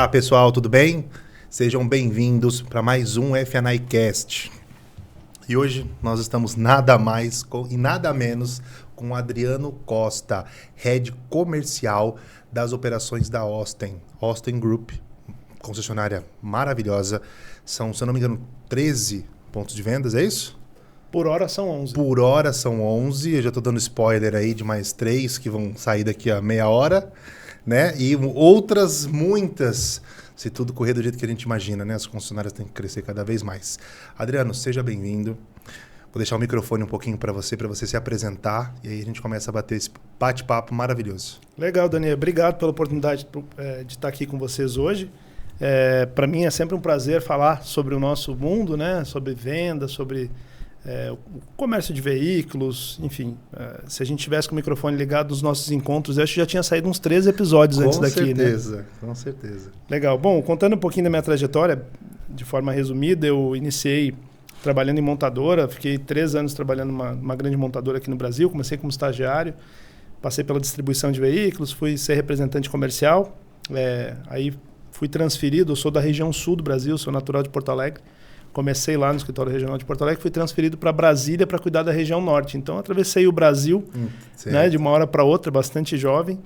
Olá pessoal, tudo bem? Sejam bem-vindos para mais um F&I Cast. E hoje nós estamos nada mais e nada menos com o Adriano Costa, Head Comercial das operações da Austin Group, concessionária maravilhosa. São, se eu não me engano, 13 pontos de vendas, é isso? Por hora são 11. Por hora são 11, eu já estou dando spoiler aí de mais 3 que vão sair daqui a meia hora, né? E outras muitas, se tudo correr do jeito que a gente imagina, né? As concessionárias têm que crescer cada vez mais. Adriano, seja bem-vindo. Vou deixar o microfone um pouquinho para você se apresentar e aí a gente começa a bater esse bate-papo maravilhoso. Legal, Daniel. Obrigado pela oportunidade de estar aqui com vocês hoje. Para mim é sempre um prazer falar sobre o nosso mundo, né? Sobre venda, sobre o comércio de veículos, enfim. Se a gente tivesse com o microfone ligado nos nossos encontros, eu acho que já tinha saído uns 3 episódios antes daqui, né? Com certeza. Legal. Bom, contando um pouquinho da minha trajetória, de forma resumida, eu iniciei trabalhando em montadora, fiquei 3 anos trabalhando numa grande montadora aqui no Brasil, comecei como estagiário, passei pela distribuição de veículos, fui ser representante comercial, aí fui transferido, eu sou da região sul do Brasil, sou natural de Porto Alegre, comecei lá no escritório regional de Porto Alegre, fui transferido para Brasília para cuidar da região norte. Então, atravessei o Brasil, né, de uma hora para outra, bastante jovem,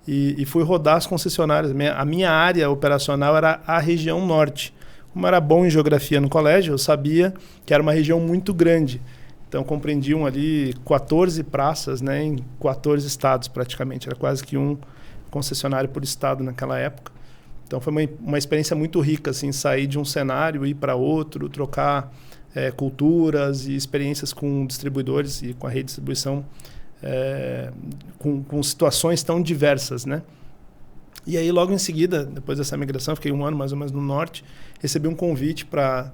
e fui rodar as concessionárias. A minha área operacional era a região norte. Como era bom em geografia no colégio, eu sabia que era uma região muito grande. Então, compreendiam ali 14 praças, né, em 14 estados praticamente. Era quase que um concessionário por estado naquela época. Então foi uma experiência muito rica, assim, sair de um cenário, ir para outro, trocar culturas e experiências com distribuidores e com a rede de distribuição com situações tão diversas, né? E aí logo em seguida, depois dessa migração, fiquei 1 ano mais ou menos no norte, recebi um convite para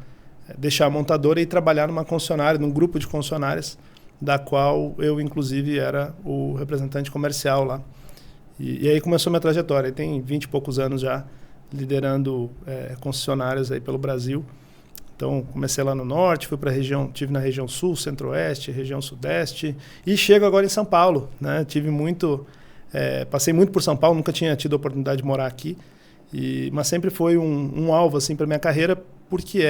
deixar a montadora e trabalhar numa concessionária, num grupo de concessionárias, da qual eu inclusive era o representante comercial lá. E aí começou a minha trajetória. Tem 20 e poucos anos já liderando concessionárias aí pelo Brasil. Então, comecei lá no norte, fui para a região, tive na região sul, centro-oeste, região sudeste e chego agora em São Paulo, né? Passei muito por São Paulo, nunca tinha tido a oportunidade de morar aqui, mas sempre foi um alvo assim para minha carreira, porque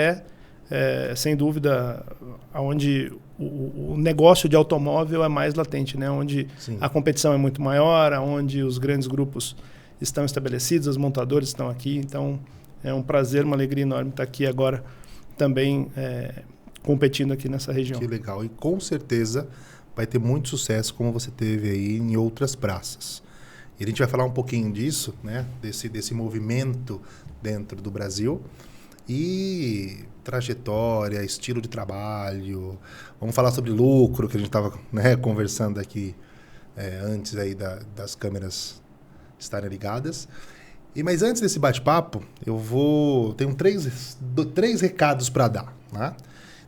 sem dúvida, onde o negócio de automóvel é mais latente, né? Onde Sim. A competição é muito maior, onde os grandes grupos estão estabelecidos, os montadores estão aqui. Então, é um prazer, uma alegria enorme estar aqui agora também competindo aqui nessa região. Que legal. E com certeza vai ter muito sucesso como você teve aí em outras praças. E a gente vai falar um pouquinho disso, né? Desse movimento dentro do Brasil. E trajetória, estilo de trabalho, vamos falar sobre lucro, que a gente estava, né, conversando aqui antes aí das câmeras estarem ligadas. Mas antes desse bate-papo, tenho três recados para dar, né?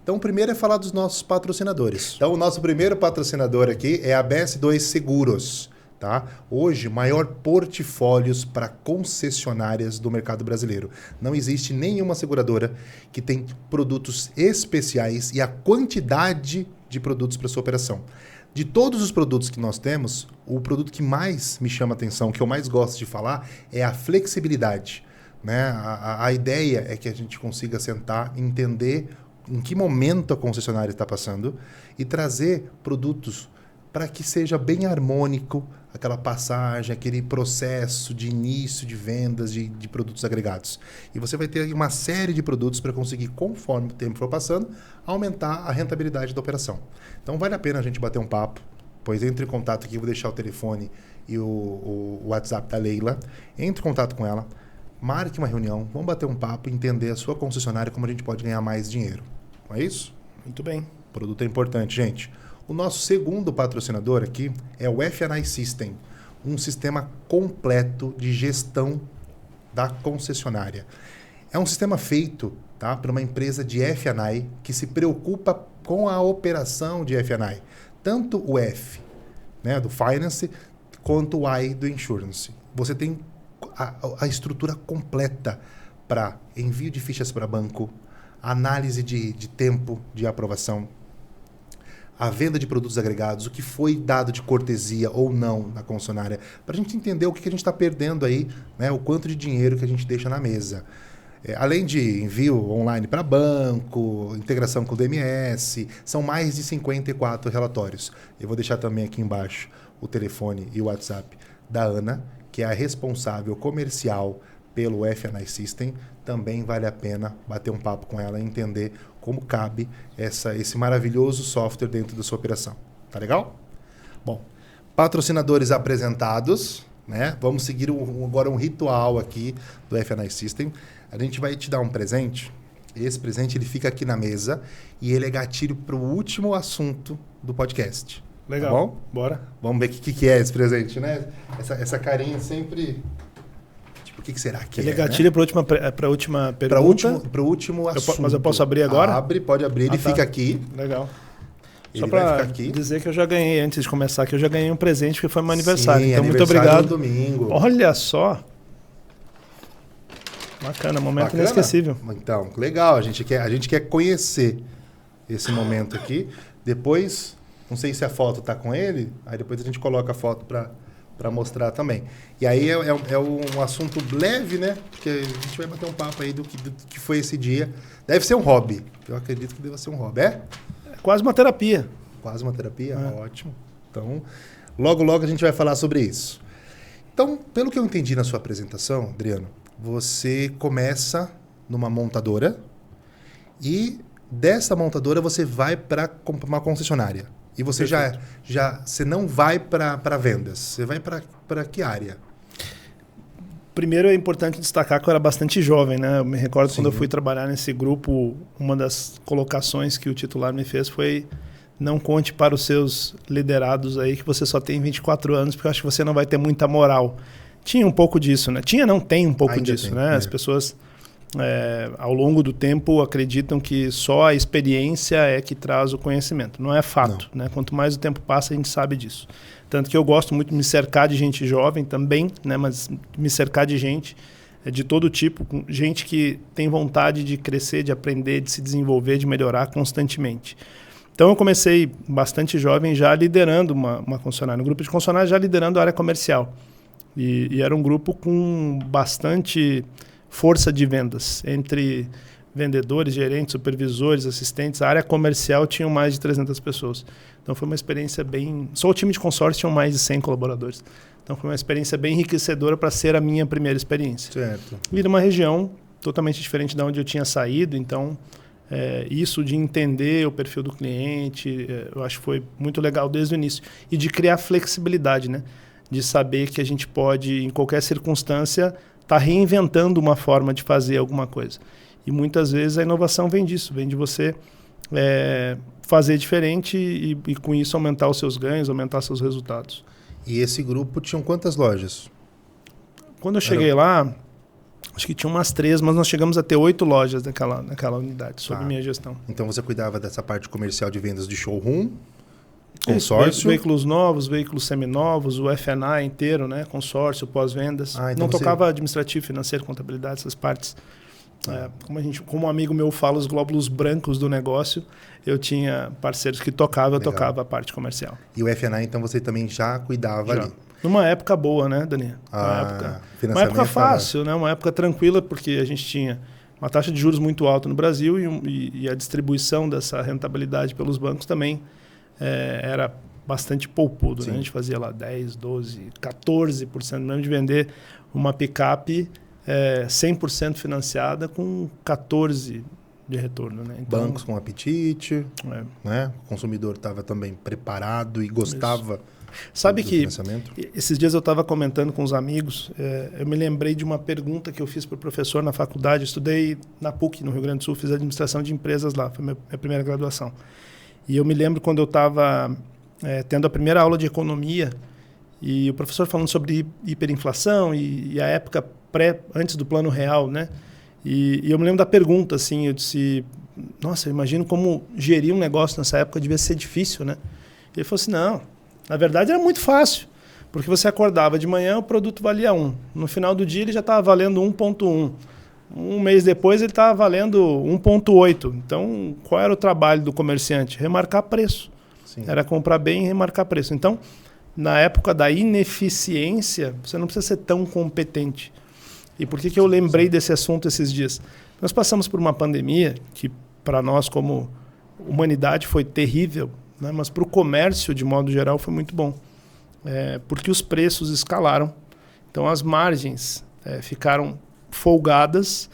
Então, o primeiro é falar dos nossos patrocinadores. Então, o nosso primeiro patrocinador aqui é a BS2 Seguros. Tá? Hoje, maior portfólios para concessionárias do mercado brasileiro. Não existe nenhuma seguradora que tem produtos especiais e a quantidade de produtos para sua operação. De todos os produtos que nós temos, o produto que mais me chama a atenção, que eu mais gosto de falar, é a flexibilidade. Né? A ideia é que a gente consiga sentar, entender em que momento a concessionária está passando e trazer produtos para que seja bem harmônico aquela passagem, aquele processo de início de vendas de produtos agregados. E você vai ter uma série de produtos para conseguir, conforme o tempo for passando, aumentar a rentabilidade da operação. Então vale a pena a gente bater um papo, pois entre em contato aqui, vou deixar o telefone e o WhatsApp da Leila. Entre em contato com ela, marque uma reunião, vamos bater um papo e entender a sua concessionária, como a gente pode ganhar mais dinheiro. Não é isso? Muito bem. O produto é importante, gente. O nosso segundo patrocinador aqui é o F&I System, um sistema completo de gestão da concessionária. É um sistema feito, tá, por uma empresa de F&I que se preocupa com a operação de F&I. Tanto o F, né, do Finance, quanto o I do Insurance. Você tem a estrutura completa para envio de fichas para banco, análise de tempo de aprovação, a venda de produtos agregados, o que foi dado de cortesia ou não na concessionária, para a gente entender o que a gente está perdendo aí, né? O quanto de dinheiro que a gente deixa na mesa. Além de envio online para banco, integração com o DMS, são mais de 54 relatórios. Eu vou deixar também aqui embaixo o telefone e o WhatsApp da Ana, que é a responsável comercial pelo F&I System. Também vale a pena bater um papo com ela e entender como cabe esse maravilhoso software dentro da sua operação. Tá legal? Bom, patrocinadores apresentados, né? Vamos seguir agora um ritual aqui do F&I System. A gente vai te dar um presente. Esse presente ele fica aqui na mesa e ele é gatilho para o último assunto do podcast. Legal. Tá bom? Bora. Vamos ver o que é esse presente, né? Essa carinha sempre... Tipo, o que será que ele é gatilho, né? Para a última pergunta? Para o último assunto. Mas eu posso abrir agora? Pode abrir. Ele fica aqui. Legal. Ele só para dizer que eu já ganhei, antes de começar, que eu já ganhei um presente que foi meu aniversário. Sim, então, aniversário muito obrigado. Domingo. Olha só. Bacana, momento inesquecível. Então, legal. A gente quer conhecer esse momento aqui. Depois, não sei se a foto está com ele, aí depois a gente coloca a foto para mostrar também. E aí é um assunto leve, né? Porque a gente vai bater um papo aí do que foi esse dia. Deve ser um hobby. Eu acredito que deva ser um hobby. É quase uma terapia. Quase uma terapia? Ótimo. Então, logo a gente vai falar sobre isso. Então, pelo que eu entendi na sua apresentação, Adriano, você começa numa montadora e dessa montadora você vai para uma concessionária. E você você não vai para vendas. Você vai para que área? Primeiro é importante destacar que eu era bastante jovem, né? Eu me recordo Sim. Quando eu fui trabalhar nesse grupo, uma das colocações que o titular me fez foi: não conte para os seus liderados aí que você só tem 24 anos, porque eu acho que você não vai ter muita moral. Tinha um pouco disso, né? Tem um pouco disso, né? As pessoas, ao longo do tempo, acreditam que só a experiência é que traz o conhecimento. Não é fato, né? Quanto mais o tempo passa, a gente sabe disso. Tanto que eu gosto muito de me cercar de gente jovem também, né? Mas me cercar de gente de todo tipo, gente que tem vontade de crescer, de aprender, de se desenvolver, de melhorar constantemente. Então eu comecei bastante jovem já liderando uma concessionária, um grupo de concessionários já liderando a área comercial. E era um grupo com bastante força de vendas, entre vendedores, gerentes, supervisores, assistentes. A área comercial tinha mais de 300 pessoas. Então foi uma experiência bem... Só o time de consórcio tinha mais de 100 colaboradores. Então foi uma experiência bem enriquecedora para ser a minha primeira experiência. Certo. E numa região totalmente diferente de onde eu tinha saído, então... isso de entender o perfil do cliente, eu acho que foi muito legal desde o início. E de criar flexibilidade, né? De saber que a gente pode, em qualquer circunstância, estar reinventando uma forma de fazer alguma coisa. E muitas vezes a inovação vem disso, vem de você fazer diferente e com isso aumentar os seus ganhos, aumentar seus resultados. E esse grupo tinha quantas lojas? Quando eu cheguei lá... Acho que tinha umas 3, mas nós chegamos a ter 8 lojas naquela unidade, sob minha gestão. Então você cuidava dessa parte comercial de vendas de showroom, consórcio? Veículos novos, veículos seminovos, o F&I inteiro, né? Consórcio, pós-vendas. Então não tocava administrativo, financeiro, contabilidade, essas partes. Como um amigo meu fala, os glóbulos brancos do negócio, eu tinha parceiros que tocavam, eu tocava a parte comercial. E o F&I, então você também já cuidava ali? Numa época boa, né, Dani? Uma época fácil, né? Uma época tranquila, porque a gente tinha uma taxa de juros muito alta no Brasil e a distribuição dessa rentabilidade pelos bancos também era bastante poupudo. Né? A gente fazia lá 10%, 12%, 14% mesmo de vender uma picape 100% financiada com 14% de retorno. Né? Então, bancos com apetite, né? O consumidor estava também preparado e gostava... Sabe que esses dias eu estava comentando com os amigos, eu me lembrei de uma pergunta que eu fiz para o professor na faculdade. Eu estudei na PUC, no Rio Grande do Sul, fiz administração de empresas lá, foi minha primeira graduação. E eu me lembro quando eu estava tendo a primeira aula de economia e o professor falando sobre hiperinflação e a época antes do Plano Real, né? E eu me lembro da pergunta, assim, eu disse, nossa, eu imagino como gerir um negócio nessa época devia ser difícil, né? E ele falou assim, não. Na verdade, era muito fácil, porque você acordava de manhã, o produto valia 1. No final do dia, ele já estava valendo 1,1. Um mês depois, ele estava valendo 1,8. Então, qual era o trabalho do comerciante? Remarcar preço. Sim. Era comprar bem e remarcar preço. Então, na época da ineficiência, você não precisa ser tão competente. E por que eu lembrei desse assunto esses dias? Nós passamos por uma pandemia que, para nós, como humanidade, foi terrível, né? Mas para o comércio, de modo geral, foi muito bom. Porque os preços escalaram. Então, as margens ficaram folgadas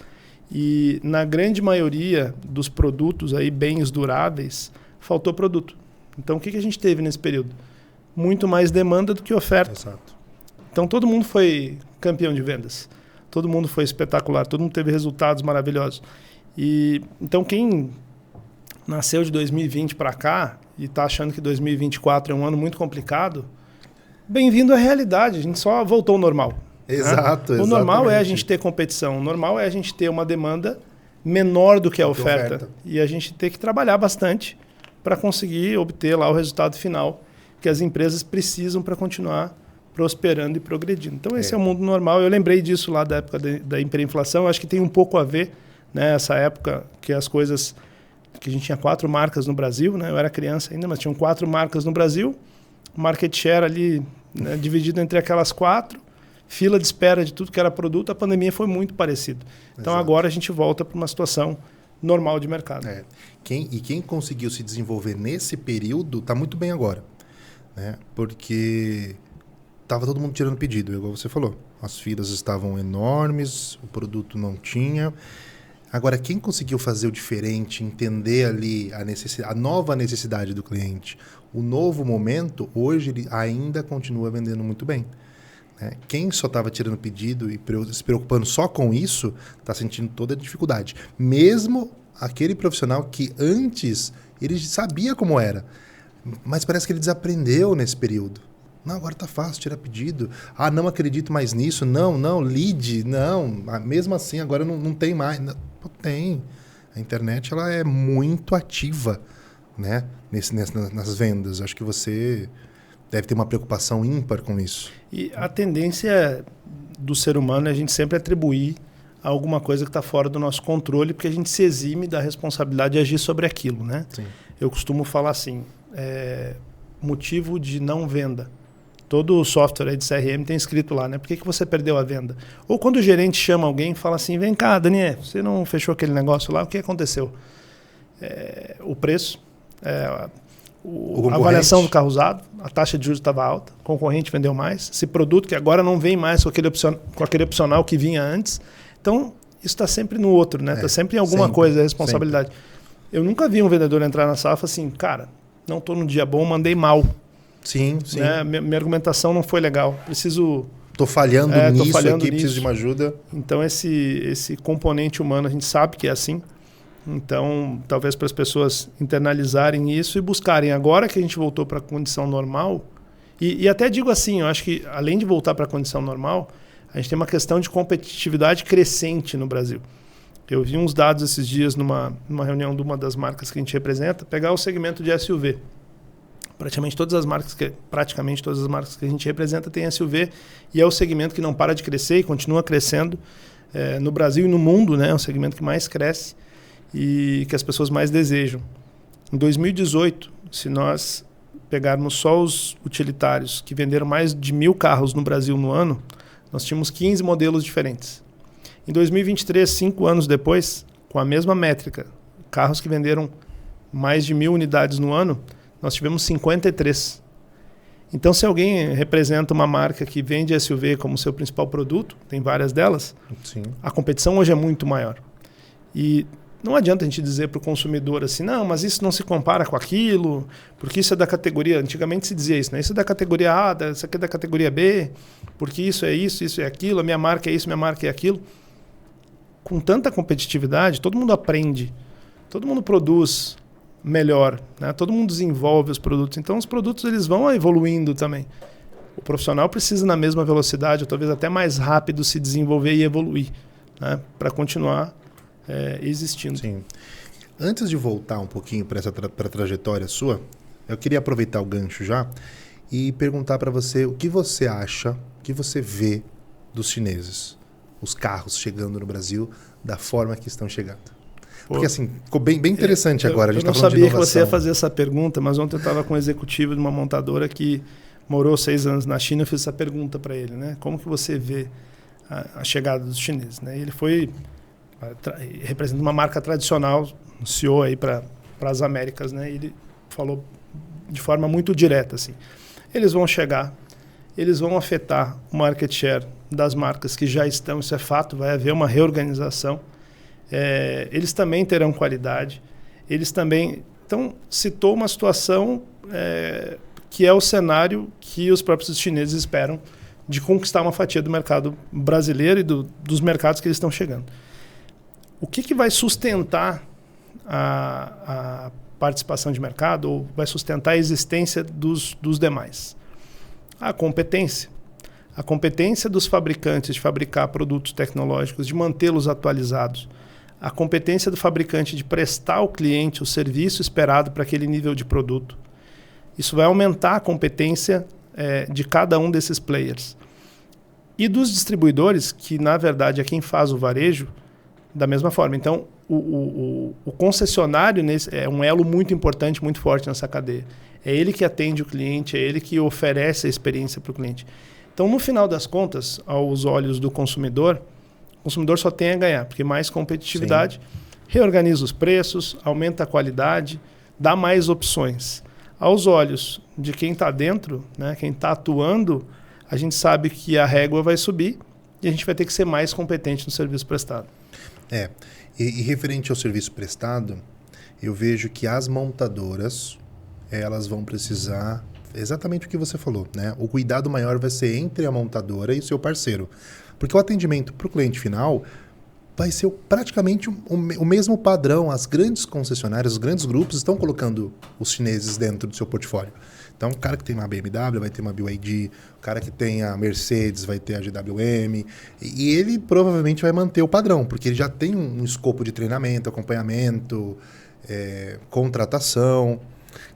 e, na grande maioria dos produtos, aí, bens duráveis, faltou produto. Então, o que a gente teve nesse período? Muito mais demanda do que oferta. Exato. Então, todo mundo foi campeão de vendas. Todo mundo foi espetacular. Todo mundo teve resultados maravilhosos. Então, quem nasceu de 2020 para cá e está achando que 2024 é um ano muito complicado, bem-vindo à realidade. A gente só voltou ao normal. Exato. O normal é a gente ter competição. O normal é a gente ter uma demanda menor do que a oferta. E a gente ter que trabalhar bastante para conseguir obter lá o resultado final que as empresas precisam para continuar prosperando e progredindo. Então, esse é o mundo normal. Eu lembrei disso lá da época da hiperinflação. Acho que tem um pouco a ver, né, essa época que as coisas... que a gente tinha 4 marcas no Brasil, né? Eu era criança ainda, mas tinham 4 marcas no Brasil. Market share ali, né, dividido entre aquelas 4. Fila de espera de tudo que era produto. A pandemia foi muito parecido. Então, agora a gente volta para uma situação normal de mercado. Quem conseguiu se desenvolver nesse período está muito bem agora, né? Porque estava todo mundo tirando pedido, igual você falou. As filas estavam enormes, o produto não tinha. Agora, quem conseguiu fazer o diferente, entender ali a nova necessidade do cliente, o novo momento, hoje ele ainda continua vendendo muito bem. Quem só estava tirando pedido e se preocupando só com isso, está sentindo toda a dificuldade. Mesmo aquele profissional que antes ele sabia como era, mas parece que ele desaprendeu nesse período. Não, agora está fácil tirar pedido. Ah, não acredito mais nisso. Não, lead, não. Mesmo assim, agora não tem mais. Não, tem. A internet ela é muito ativa, né? Nas vendas. Acho que você deve ter uma preocupação ímpar com isso. E a tendência do ser humano é a gente sempre atribuir a alguma coisa que está fora do nosso controle, porque a gente se exime da responsabilidade de agir sobre aquilo, né? Sim. Eu costumo falar assim, motivo de não venda. Todo o software aí de CRM tem escrito lá, né? Por que você perdeu a venda? Ou quando o gerente chama alguém e fala assim, vem cá, Daniel, você não fechou aquele negócio lá, o que aconteceu? O preço, a avaliação do carro usado, a taxa de juros estava alta, o concorrente vendeu mais, esse produto que agora não vem mais com aquele opcional que vinha antes. Então, isso está sempre no outro, né? Está sempre em alguma coisa, a responsabilidade. Sempre. Eu nunca vi um vendedor entrar na sala e falar assim, cara, não estou no dia bom, mandei mal. Sim. Né? Minha argumentação não foi legal. Tô falhando nisso aqui, preciso de uma ajuda. Então, esse componente humano, a gente sabe que é assim. Então, talvez para as pessoas internalizarem isso e buscarem. Agora que a gente voltou para a condição normal, e até digo assim, eu acho que além de voltar para a condição normal, a gente tem uma questão de competitividade crescente no Brasil. Eu vi uns dados esses dias numa reunião de uma das marcas que a gente representa, pegar o segmento de SUV. Praticamente todas as marcas que a gente representa têm SUV e é o segmento que não para de crescer e continua crescendo no Brasil e no mundo, né? É um segmento que mais cresce e que as pessoas mais desejam. Em 2018, se nós pegarmos só os utilitários que venderam mais de 1.000 carros no Brasil no ano, nós tínhamos 15 modelos diferentes. Em 2023, 5 anos depois, com a mesma métrica, carros que venderam mais de 1.000 unidades no ano, nós tivemos 53. Então, se alguém representa uma marca que vende SUV como seu principal produto, tem várias delas, sim, a competição hoje é muito maior. E não adianta a gente dizer para o consumidor assim, não, mas isso não se compara com aquilo, porque isso é da categoria... Antigamente se dizia isso, né? Isso é da categoria A, isso aqui é da categoria B, porque isso é aquilo, a minha marca é isso, minha marca é aquilo. Com tanta competitividade, todo mundo aprende, todo mundo produz melhor, né? Todo mundo desenvolve os produtos. Então, os produtos eles vão evoluindo também. O profissional precisa, na mesma velocidade, ou talvez até mais rápido, se desenvolver e evoluir, né? Para continuar existindo. Sim. Antes de voltar um pouquinho para a trajetória sua, eu queria aproveitar o gancho já e perguntar para você o que você acha, o que você vê dos chineses, os carros chegando no Brasil da forma que estão chegando. Porque assim, ficou bem interessante agora. A gente eu não tá falando sabia de que você ia inovação. fazer essa pergunta, mas ontem eu estava com um executivo de uma montadora que morou 6 anos na China. Eu fiz essa pergunta para ele, né? Como que você vê a chegada dos chineses? Né? Ele foi representa uma marca tradicional, um CEO aí para as Américas, né? E ele falou de forma muito direta assim: eles vão chegar, eles vão afetar o market share das marcas que já estão, isso é fato, vai haver uma reorganização. Eles também terão qualidade, eles também... Então, citou uma situação que é o cenário que os próprios chineses esperam de conquistar uma fatia do mercado brasileiro e dos mercados que eles estão chegando. O que vai sustentar a participação de mercado ou vai sustentar a existência dos demais? A competência. A competência dos fabricantes de fabricar produtos tecnológicos, de mantê-los atualizados. A competência do fabricante de prestar ao cliente o serviço esperado para aquele nível de produto. Isso vai aumentar a competência de cada um desses players. E dos distribuidores, que na verdade é quem faz o varejo, da mesma forma. Então, o concessionário é um elo muito importante, muito forte nessa cadeia. É ele que atende o cliente, é ele que oferece a experiência para o cliente. Então, no final das contas, aos olhos do consumidor, o consumidor só tem a ganhar, porque mais competitividade, sim, reorganiza os preços, aumenta a qualidade, dá mais opções. Aos olhos de quem está dentro, né, quem está atuando, a gente sabe que a régua vai subir e a gente vai ter que ser mais competente no serviço prestado. E referente ao serviço prestado, eu vejo que as montadoras, elas vão precisar exatamente o que você falou, né? O cuidado maior vai ser entre a montadora e o seu parceiro. Porque o atendimento para o cliente final vai ser praticamente o mesmo padrão. As grandes concessionárias, os grandes grupos estão colocando os chineses dentro do seu portfólio. Então, o cara que tem uma BMW vai ter uma BYD, o cara que tem a Mercedes vai ter a GWM, e ele provavelmente vai manter o padrão, porque ele já tem um escopo de treinamento, acompanhamento, contratação.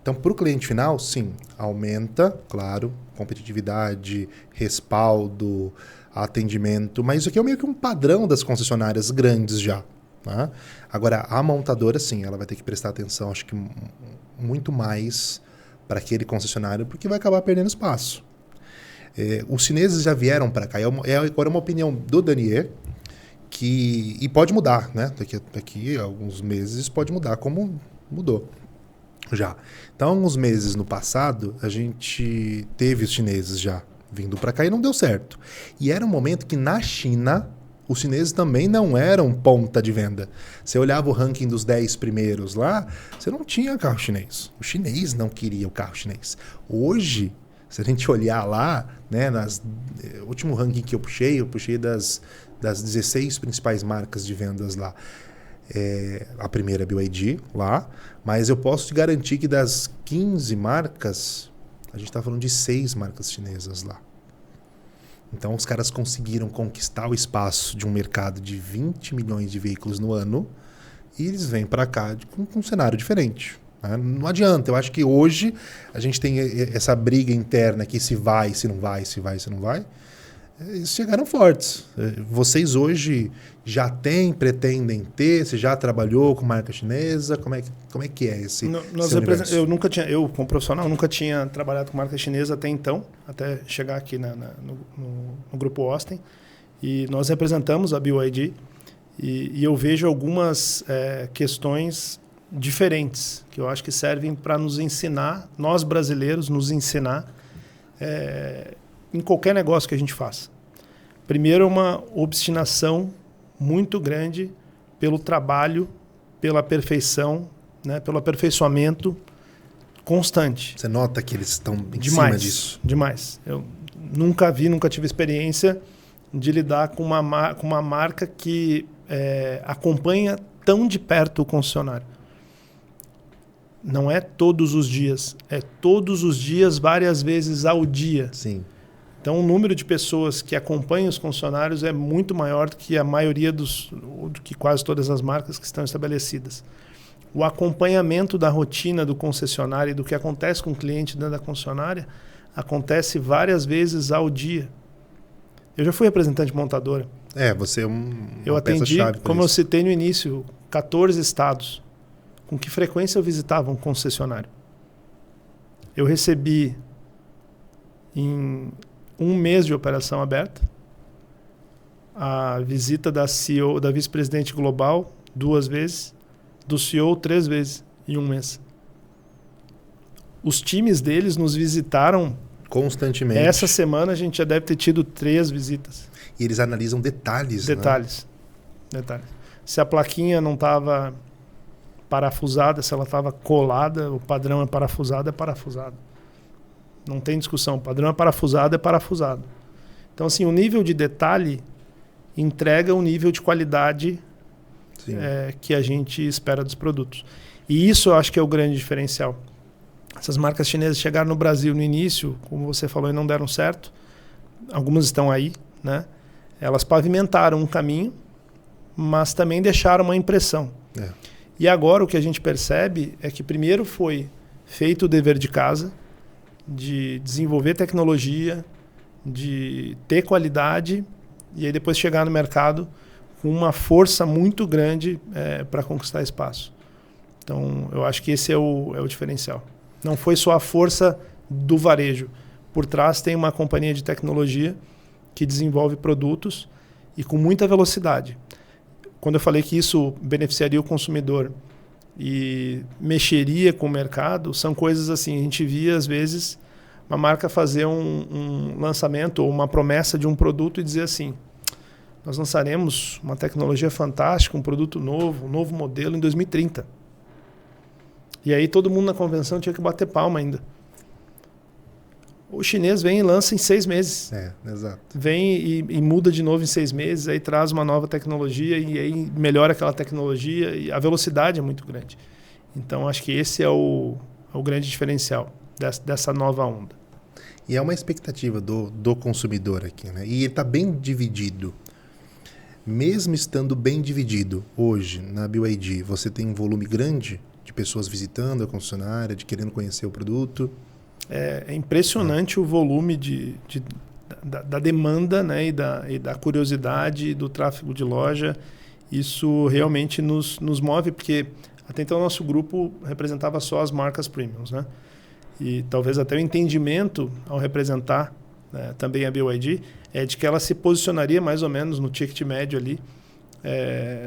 Então, para o cliente final, sim, aumenta, claro, competitividade, respaldo, atendimento, mas isso aqui é meio que um padrão das concessionárias grandes já. Né? Agora, a montadora, sim, ela vai ter que prestar atenção, acho que muito mais para aquele concessionário, porque vai acabar perdendo espaço. Os chineses já vieram para cá, agora é uma opinião do Danier, e pode mudar, né? Daqui a alguns meses pode mudar, como mudou. Já. Então, alguns meses no passado, a gente teve os chineses já vindo para cá e não deu certo. E era um momento que na China, os chineses também não eram ponta de venda. Você olhava o ranking dos 10 primeiros lá, você não tinha carro chinês. O chinês não queria o carro chinês. Hoje, se a gente olhar lá, né, o último ranking que eu puxei das 16 principais marcas de vendas lá. A primeira é BYD lá, mas eu posso te garantir que das 15 marcas, a gente está falando de 6 marcas chinesas lá. Então os caras conseguiram conquistar o espaço de um mercado de 20 milhões de veículos no ano e eles vêm para cá com um cenário diferente. Né? Não adianta, eu acho que hoje a gente tem essa briga interna aqui, se vai, se não vai, se vai, se não vai. Eles chegaram fortes. Vocês hoje já pretendem ter? Você já trabalhou com marca chinesa? Como é que é esse universo? Eu, como profissional, nunca tinha trabalhado com marca chinesa até então, até chegar aqui no Grupo Osten. E nós representamos a BYD e eu vejo algumas questões diferentes que eu acho que servem para nos ensinar, nós brasileiros, nos ensinar em qualquer negócio que a gente faça. Primeiro, uma obstinação muito grande pelo trabalho, pela perfeição, né, pelo aperfeiçoamento constante. Você nota que eles estão em cima disso? Demais. Eu nunca tive experiência de lidar com uma marca que acompanha tão de perto o concessionário. Não é todos os dias, é todos os dias, várias vezes ao dia. Sim. Então, o número de pessoas que acompanham os concessionários é muito maior do que a maioria do que quase todas as marcas que estão estabelecidas. O acompanhamento da rotina do concessionário e do que acontece com o cliente dentro da concessionária acontece várias vezes ao dia. Eu já fui representante de montadora. Você é Eu uma atendi, peça-chave. como eu citei no início, 14 estados. Com que frequência eu visitava um concessionário? Eu recebi em 1 mês de operação aberta a visita da CEO, da vice-presidente global 2 vezes, do CEO 3 vezes em 1 mês. Os times deles nos visitaram constantemente. Essa semana a gente já deve ter tido 3 visitas. E eles analisam detalhes. Detalhes. Se a plaquinha não estava parafusada, se ela estava colada, o padrão é parafusado, Não tem discussão. O padrão é parafusado. Então, assim, o nível de detalhe entrega o nível de qualidade que a gente espera dos produtos. E isso eu acho que é o grande diferencial. Essas marcas chinesas chegaram no Brasil no início, como você falou, e não deram certo. Algumas estão aí, né? Elas pavimentaram um caminho, mas também deixaram uma impressão. E agora o que a gente percebe é que primeiro foi feito o dever de casa, de desenvolver tecnologia, de ter qualidade e aí depois chegar no mercado com uma força muito grande para conquistar espaço. Então, eu acho que esse é o diferencial. Não foi só a força do varejo. Por trás tem uma companhia de tecnologia que desenvolve produtos e com muita velocidade. Quando eu falei que isso beneficiaria o consumidor e mexeria com o mercado, são coisas assim, a gente via às vezes uma marca fazer um lançamento ou uma promessa de um produto e dizer assim, nós lançaremos uma tecnologia fantástica, um produto novo, um novo modelo em 2030. E aí todo mundo na convenção tinha que bater palma ainda. O chinês vem e lança em 6 meses. Exato. Vem e muda de novo em 6 meses, aí traz uma nova tecnologia e aí melhora aquela tecnologia e a velocidade é muito grande. Então, acho que esse é o grande diferencial dessa nova onda. E é uma expectativa do consumidor aqui, né? E ele está bem dividido. Mesmo estando bem dividido, hoje, na BYD, você tem um volume grande de pessoas visitando a concessionária, de querendo conhecer o produto? É impressionante o volume da demanda, né, e da curiosidade e do tráfego de loja. Isso realmente nos move, porque até então o nosso grupo representava só as marcas premiums, né? E talvez até o entendimento ao representar também a BYD é de que ela se posicionaria mais ou menos no ticket médio ali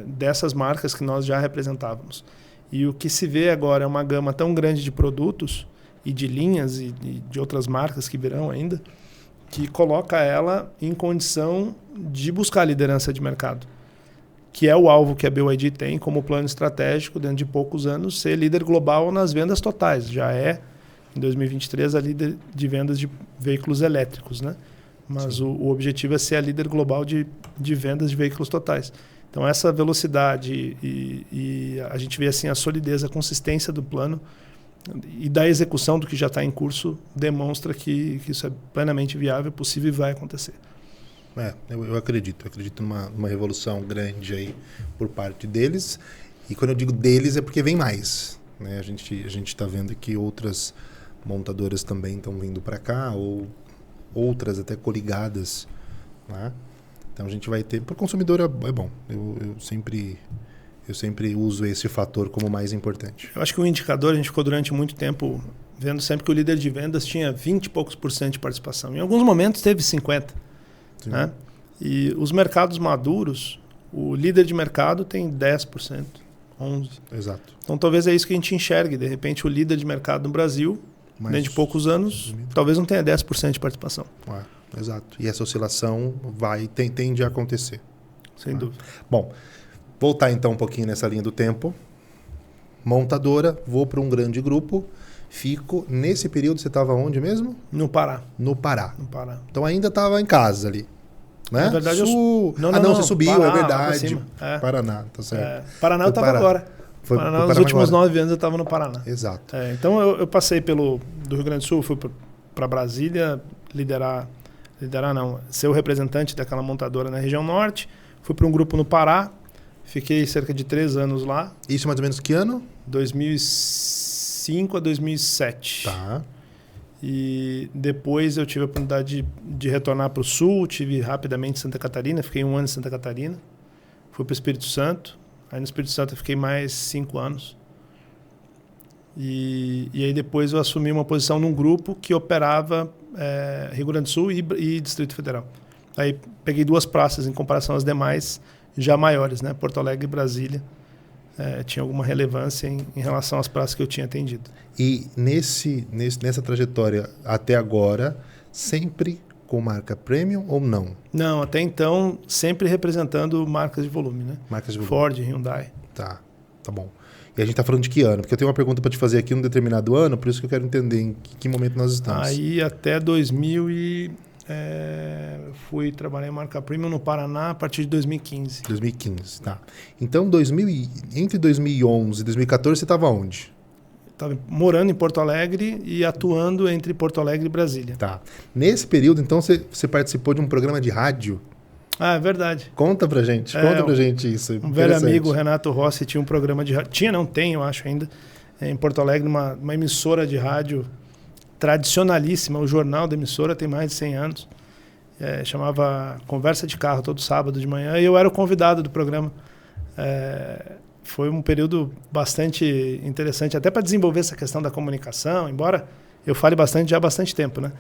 dessas marcas que nós já representávamos. E o que se vê agora é uma gama tão grande de produtos e de linhas e de outras marcas que virão ainda, que coloca ela em condição de buscar a liderança de mercado, que é o alvo que a BYD tem como plano estratégico, dentro de poucos anos, ser líder global nas vendas totais. Já é, em 2023, a líder de vendas de veículos elétricos, né? Mas o objetivo é ser a líder global de vendas de veículos totais. Então, essa velocidade e a gente vê assim a solidez, a consistência do plano e da execução do que já está em curso demonstra que isso é plenamente viável, possível e vai acontecer. Eu acredito numa revolução grande aí por parte deles. E quando eu digo deles é porque vem mais, né? A gente está vendo que outras montadoras também estão vindo para cá, ou outras até coligadas, né? Então a gente vai ter... Para o consumidor é bom. Eu sempre uso esse fator como mais importante. Eu acho que o indicador, a gente ficou durante muito tempo vendo sempre que o líder de vendas tinha 20 e poucos % de participação. Em alguns momentos teve 50%. Né? E os mercados maduros, o líder de mercado tem 10%, 11%. Exato. Então talvez é isso que a gente enxergue. De repente o líder de mercado no Brasil, dentro de poucos anos, talvez não tenha 10% de participação. Exato. E essa oscilação tende a acontecer. Sem dúvida. Bom, voltar então um pouquinho nessa linha do tempo. Montadora, vou para um grande grupo, fico... Nesse período você estava onde mesmo? No Pará. No Pará. Então ainda estava em casa ali, né? Na verdade você subiu, Paraná, é verdade. Paraná, tá certo. Paraná eu estava agora. Paraná, nos últimos 9 anos eu estava no Paraná. Exato. Então eu passei do Rio Grande do Sul, fui para Brasília ser o representante daquela montadora na região norte, fui para um grupo no Pará, fiquei cerca de 3 anos lá. Isso mais ou menos que ano? 2005 a 2007. Tá. E depois eu tive a oportunidade de retornar para o Sul, tive rapidamente em Santa Catarina, fiquei 1 ano em Santa Catarina, fui para o Espírito Santo, aí no Espírito Santo eu fiquei mais 5 anos. E aí depois eu assumi uma posição num grupo que operava Rio Grande do Sul e Distrito Federal. Aí peguei 2 praças em comparação às demais, já maiores, né? Porto Alegre e Brasília. Tinha alguma relevância em relação às praças que eu tinha atendido. E nessa trajetória até agora, sempre com marca premium ou não? Não, até então sempre representando marcas de volume, né? Marcas de volume. Ford, Hyundai. Tá bom. E a gente está falando de que ano? Porque eu tenho uma pergunta para te fazer aqui num determinado ano, por isso que eu quero entender em que momento nós estamos. Aí até 2000 fui trabalhar em marca premium no Paraná a partir de 2015. 2015, tá. Então, entre 2011 e 2014, você estava onde? Estava morando em Porto Alegre e atuando entre Porto Alegre e Brasília. Tá. Nesse período, então, você participou de um programa de rádio? Ah, é verdade. Conta pra gente isso. Um velho amigo, Renato Rossi, tinha um programa de rádio. Tem, eu acho ainda, em Porto Alegre, uma emissora de rádio tradicionalíssima. O jornal da emissora tem mais de 100 anos. Chamava Conversa de Carro, todo sábado de manhã. E eu era o convidado do programa. Foi um período bastante interessante, até para desenvolver essa questão da comunicação, embora eu fale bastante já há bastante tempo, né?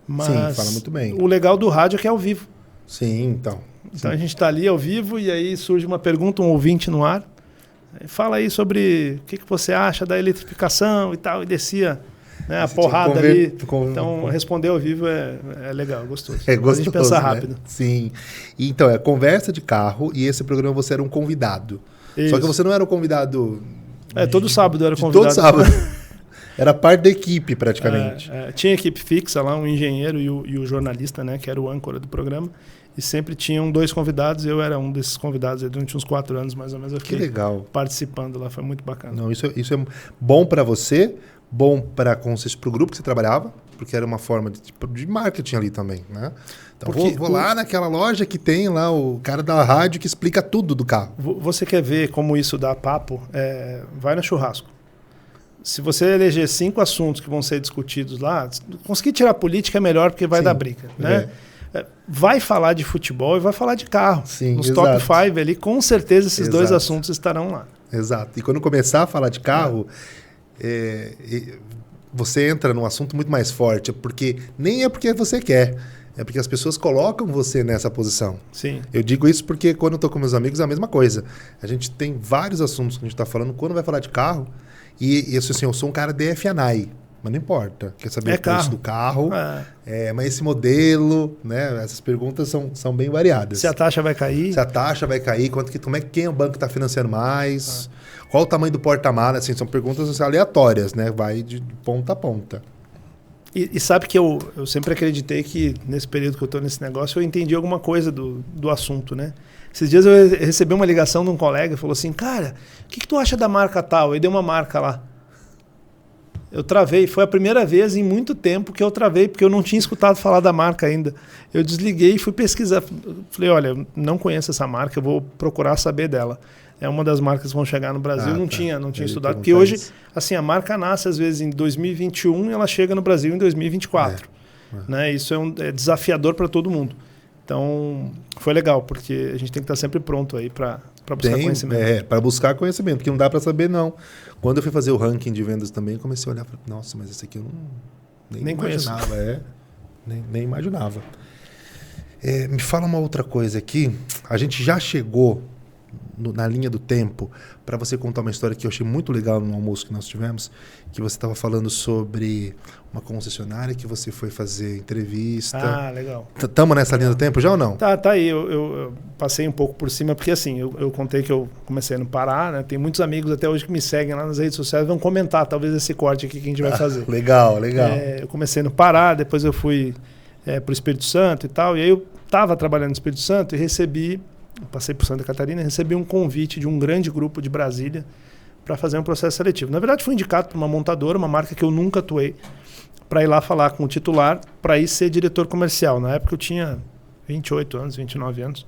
Mas sim, fala muito bem. O legal do rádio é que é ao vivo. Sim, então. Então a gente está ali ao vivo e aí surge uma pergunta, um ouvinte no ar. Fala aí sobre o que você acha da eletrificação e tal, e descia, né, a porrada ali. Então responder ao vivo é legal, gostoso. É gostoso, a gente pensa né? rápido. Sim. Então, é conversa de carro e esse programa você era um convidado. Isso. Só que você não era um convidado... todo sábado eu era convidado. Todo sábado. Era parte da equipe, praticamente. Tinha equipe fixa lá, um engenheiro e o jornalista, né, que era o âncora do programa. E sempre tinham 2 convidados, eu era um desses convidados durante uns 4 anos, mais ou menos. Eu fiquei legal. Participando lá, foi muito bacana. Não, isso é bom para você, bom para o grupo que você trabalhava, porque era uma forma de marketing ali também, né? Então vou lá naquela loja que tem lá o cara da rádio que explica tudo do carro. Você quer ver como isso dá papo? Vai no churrasco. Se você eleger 5 assuntos que vão ser discutidos lá, conseguir tirar política é melhor porque vai dar briga, né? Vai falar de futebol e vai falar de carro. Sim, nos exato. top 5 ali, com certeza esses 2 assuntos estarão lá. Exato. E quando começar a falar de carro, você entra num assunto muito mais forte, porque nem é porque você quer, é porque as pessoas colocam você nessa posição. Sim. Eu digo isso porque quando eu estou com meus amigos é a mesma coisa. A gente tem vários assuntos que a gente está falando, quando vai falar de carro, e isso assim, eu sou um cara DF&I. Mas não importa. Quer saber o preço do carro, mas esse modelo, né? Essas perguntas são bem variadas. Se a taxa vai cair. Se a taxa vai cair, quem o banco está financiando mais, qual o tamanho do porta-mala, assim, são perguntas aleatórias, né? Vai de ponta a ponta. E sabe que eu sempre acreditei que nesse período que eu estou nesse negócio, eu entendi alguma coisa do assunto, né? Esses dias eu recebi uma ligação de um colega e falou assim, cara, o que tu acha da marca tal? Aí deu uma marca lá. Eu travei, foi a primeira vez em muito tempo que eu travei, porque eu não tinha escutado falar da marca ainda. Eu desliguei e fui pesquisar. Falei, olha, eu não conheço essa marca, eu vou procurar saber dela. É uma das marcas que vão chegar no Brasil. Não tinha estudado, porque hoje, assim, a marca nasce às vezes em 2021 e ela chega no Brasil em 2024. Né? Isso é desafiador para todo mundo. Então, foi legal, porque a gente tem que estar sempre pronto aí para buscar conhecimento. Para buscar conhecimento, porque não dá para saber, não. Quando eu fui fazer o ranking de vendas também, comecei a olhar e falei, nossa, mas esse aqui eu nem imaginava. Nem imaginava. Me fala uma outra coisa aqui. A gente já chegou na linha do tempo para você contar uma história que eu achei muito legal no almoço que nós tivemos, que você estava falando sobre uma concessionária que você foi fazer entrevista. Ah, legal. Estamos nessa linha do tempo já ou não? Tá aí. Eu passei um pouco por cima, porque assim, eu contei que eu comecei no Pará, né? Tem muitos amigos até hoje que me seguem lá nas redes sociais, vão comentar talvez esse corte aqui que a gente vai fazer. Legal. Eu comecei no Pará, depois eu fui para o Espírito Santo e tal, e aí eu estava trabalhando no Espírito Santo e passei por Santa Catarina e recebi um convite de um grande grupo de Brasília para fazer um processo seletivo. Na verdade, fui indicado por uma montadora, uma marca que eu nunca atuei, para ir lá falar com o titular, para ir ser diretor comercial. Na época eu tinha 28 anos, 29 anos,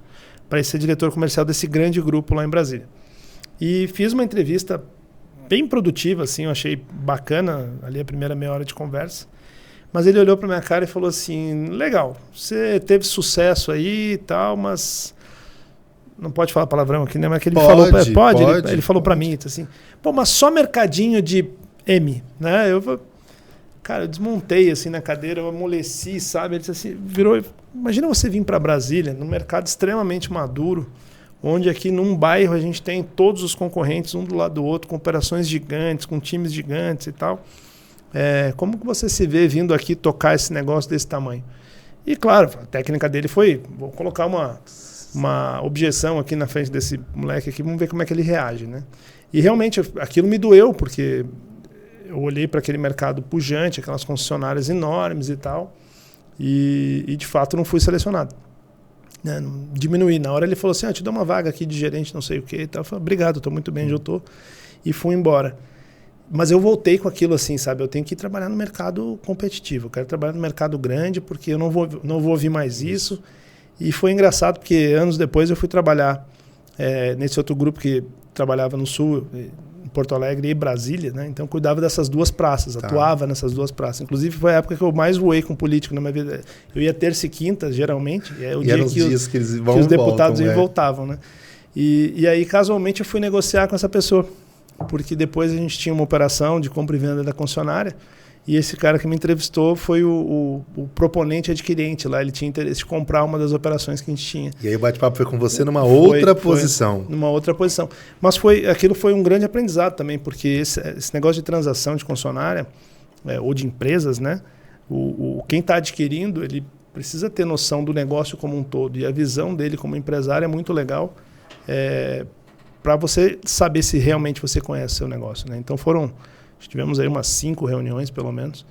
para ir ser diretor comercial desse grande grupo lá em Brasília. E fiz uma entrevista bem produtiva, assim, eu achei bacana ali a primeira meia hora de conversa, Mas ele olhou para minha cara e falou assim, legal, você teve sucesso aí e tal, mas... Não pode falar palavrão aqui, né? Mas que ele falou... Ele falou para mim, assim, pô, mas só mercadinho de M, né? Cara, eu desmontei assim na cadeira, eu amoleci, sabe? Ele disse assim, virou... Imagina você vir para Brasília, num mercado extremamente maduro, onde aqui num bairro a gente tem todos os concorrentes, um do lado do outro, com operações gigantes, com times gigantes e tal. Como que você se vê vindo aqui tocar esse negócio desse tamanho? E claro, a técnica dele foi, vou colocar uma objeção aqui na frente desse moleque aqui, vamos ver como é que ele reage, né? E realmente aquilo me doeu, porque eu olhei para aquele mercado pujante, aquelas concessionárias enormes e tal, e de fato não fui selecionado. Né? Diminuí. Na hora ele falou assim, te dou uma vaga aqui de gerente, não sei o quê. E tal. Eu falei, obrigado, estou muito bem onde eu estou. E fui embora. Mas eu voltei com aquilo assim, sabe? Eu tenho que ir trabalhar no mercado competitivo. Eu quero trabalhar no mercado grande, porque eu não vou ouvir mais isso. E foi engraçado, porque anos depois eu fui trabalhar nesse outro grupo que trabalhava no Sul, em Porto Alegre e Brasília, né? Então eu cuidava dessas duas praças, atuava nessas duas praças. Inclusive foi a época que eu mais voei com político na minha vida. Eu ia terça e quinta, geralmente, e é o dia que os deputados voltavam, né? E aí, casualmente, eu fui negociar com essa pessoa, porque depois a gente tinha uma operação de compra e venda da concessionária, e esse cara que me entrevistou foi o proponente adquirente lá. Ele tinha interesse de comprar uma das operações que a gente tinha. E aí o bate-papo foi com você numa outra posição. Numa outra posição. Mas aquilo foi um grande aprendizado também, porque esse negócio de transação de concessionária, ou de empresas, né? Quem está adquirindo, ele precisa ter noção do negócio como um todo. E a visão dele como empresário é muito legal para você saber se realmente você conhece o seu negócio, né? Então tivemos aí umas 5 reuniões, pelo menos,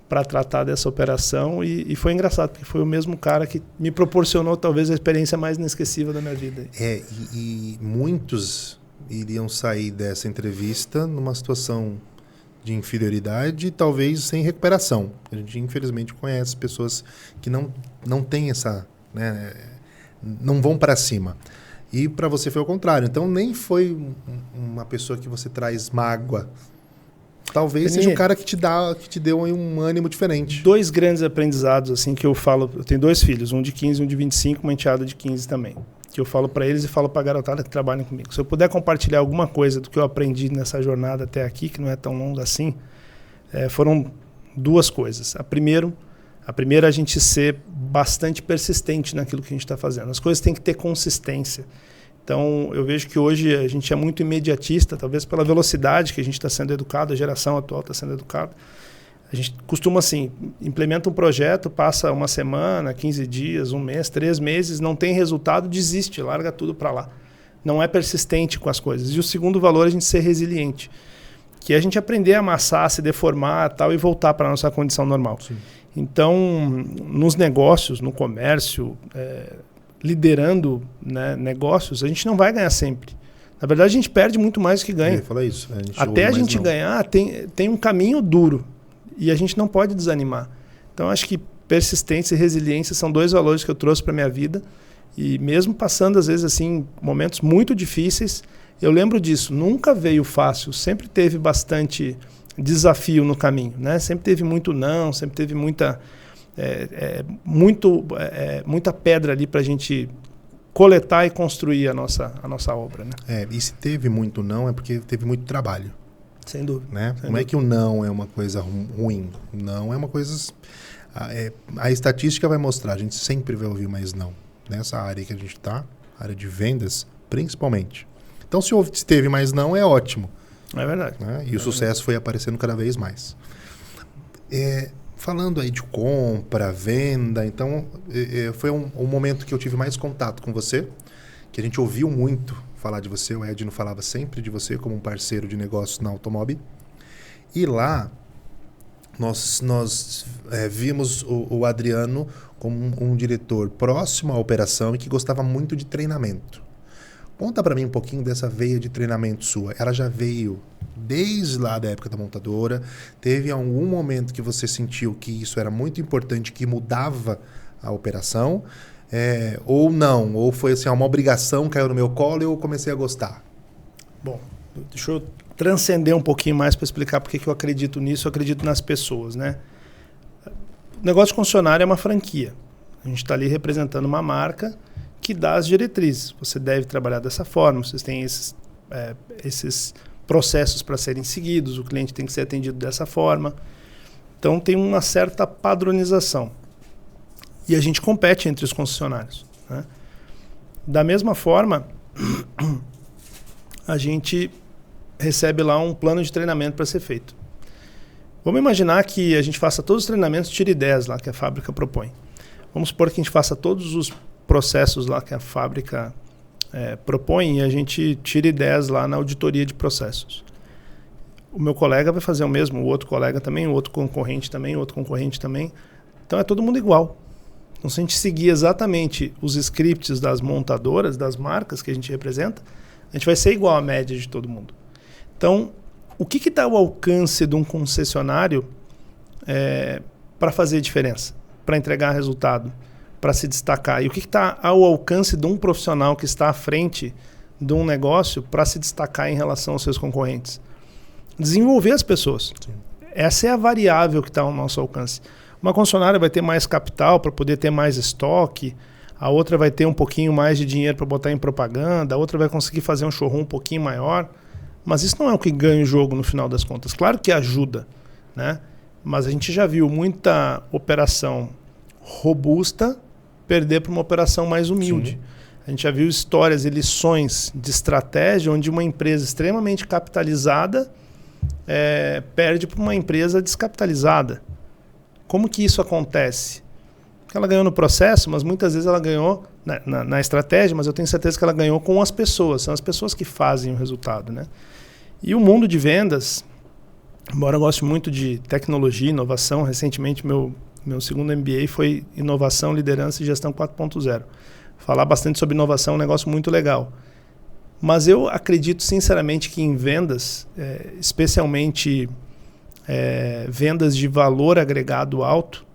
para tratar dessa operação e foi engraçado, porque foi o mesmo cara que me proporcionou talvez a experiência mais inesquecível da minha vida. E muitos iriam sair dessa entrevista numa situação de inferioridade e talvez sem recuperação. A gente, infelizmente, conhece pessoas que não têm essa... né, não vão para cima. E para você foi o contrário. Então, nem foi uma pessoa que você traz mágoa. Talvez seja um cara que te deu um ânimo diferente. 2 grandes aprendizados assim que eu falo. Eu tenho 2 filhos, um de 15 e um de 25, uma enteada de 15 também. Que eu falo para eles e falo para a garotada que trabalha comigo. Se eu puder compartilhar alguma coisa do que eu aprendi nessa jornada até aqui, que não é tão longa assim, foram 2 coisas. A primeira é a gente ser bastante persistente naquilo que a gente está fazendo. As coisas têm que ter consistência. Então, eu vejo que hoje a gente é muito imediatista, talvez pela velocidade que a gente está sendo educado, a geração atual está sendo educada. A gente costuma, assim, implementa um projeto, passa uma semana, 15 dias, 1 mês, 3 meses, não tem resultado, desiste, larga tudo para lá. Não é persistente com as coisas. E o segundo valor é a gente ser resiliente, que é a gente aprender a amassar, se deformar tal, e voltar para a nossa condição normal. Sim. Então, nos negócios, no comércio... liderando, né, negócios, a gente não vai ganhar sempre. Na verdade, a gente perde muito mais do que ganha. Eu ia falar isso. Até a gente ganhar, tem um caminho duro. E a gente não pode desanimar. Então, acho que persistência e resiliência são 2 valores que eu trouxe para a minha vida. E mesmo passando, às vezes, assim, momentos muito difíceis, eu lembro disso. Nunca veio fácil. Sempre teve bastante desafio no caminho, né? Sempre teve muito não, sempre teve muita pedra ali para a gente coletar e construir a nossa obra, né? E se teve muito não, é porque teve muito trabalho. Sem dúvida. Né? Não é que o não é uma coisa ruim. Não é uma coisa... A estatística vai mostrar, a gente sempre vai ouvir mais não. Nessa área que a gente está, área de vendas, principalmente. Então, se teve mais não, é ótimo. É verdade. Né? E o sucesso foi aparecendo cada vez mais. Falando aí de compra, venda, então foi um momento que eu tive mais contato com você, que a gente ouviu muito falar de você, o Edno falava sempre de você como um parceiro de negócios na Automob. E lá nós vimos o Adriano como um diretor próximo à operação e que gostava muito de treinamento. Conta para mim um pouquinho dessa veia de treinamento sua. Ela já veio desde lá da época da montadora? Teve algum momento que você sentiu que isso era muito importante, que mudava a operação? Ou não? Ou foi assim, uma obrigação, caiu no meu colo e eu comecei a gostar? Bom, deixa eu transcender um pouquinho mais para explicar porque que eu acredito nisso. Eu acredito nas pessoas, né? O negócio de concessionária é uma franquia. A gente está ali representando uma marca que dá as diretrizes. Você deve trabalhar dessa forma, vocês têm esses processos para serem seguidos, o cliente tem que ser atendido dessa forma. Então tem uma certa padronização. E a gente compete entre os concessionários, né? Da mesma forma, a gente recebe lá um plano de treinamento para ser feito. Vamos imaginar que a gente faça todos os treinamentos Tier 10 lá que a fábrica propõe. Vamos supor que a gente faça todos os processos lá que a fábrica propõe e a gente tire 10 lá na auditoria de processos. O meu colega vai fazer o mesmo, o outro colega também, o outro concorrente também, o outro concorrente também. Então é todo mundo igual. Então se a gente seguir exatamente os scripts das montadoras, das marcas que a gente representa, a gente vai ser igual à média de todo mundo. Então, o que dá o alcance de um concessionário para fazer diferença, para entregar resultado, para se destacar? E o que está ao alcance de um profissional que está à frente de um negócio para se destacar em relação aos seus concorrentes? Desenvolver as pessoas. Sim. Essa é a variável que está ao nosso alcance. Uma concessionária vai ter mais capital para poder ter mais estoque, a outra vai ter um pouquinho mais de dinheiro para botar em propaganda, a outra vai conseguir fazer um showroom um pouquinho maior. Mas isso não é o que ganha o jogo no final das contas. Claro que ajuda, né? Mas a gente já viu muita operação robusta perder para uma operação mais humilde. Sim. A gente já viu histórias e lições de estratégia onde uma empresa extremamente capitalizada perde para uma empresa descapitalizada. Como que isso acontece? Porque ela ganhou no processo, mas muitas vezes ela ganhou na estratégia, mas eu tenho certeza que ela ganhou com as pessoas. São as pessoas que fazem o resultado, né? E o mundo de vendas, embora eu goste muito de tecnologia, inovação, recentemente meu segundo MBA foi Inovação, Liderança e Gestão 4.0. Falar bastante sobre inovação é um negócio muito legal. Mas eu acredito sinceramente que em vendas, especialmente vendas de valor agregado alto,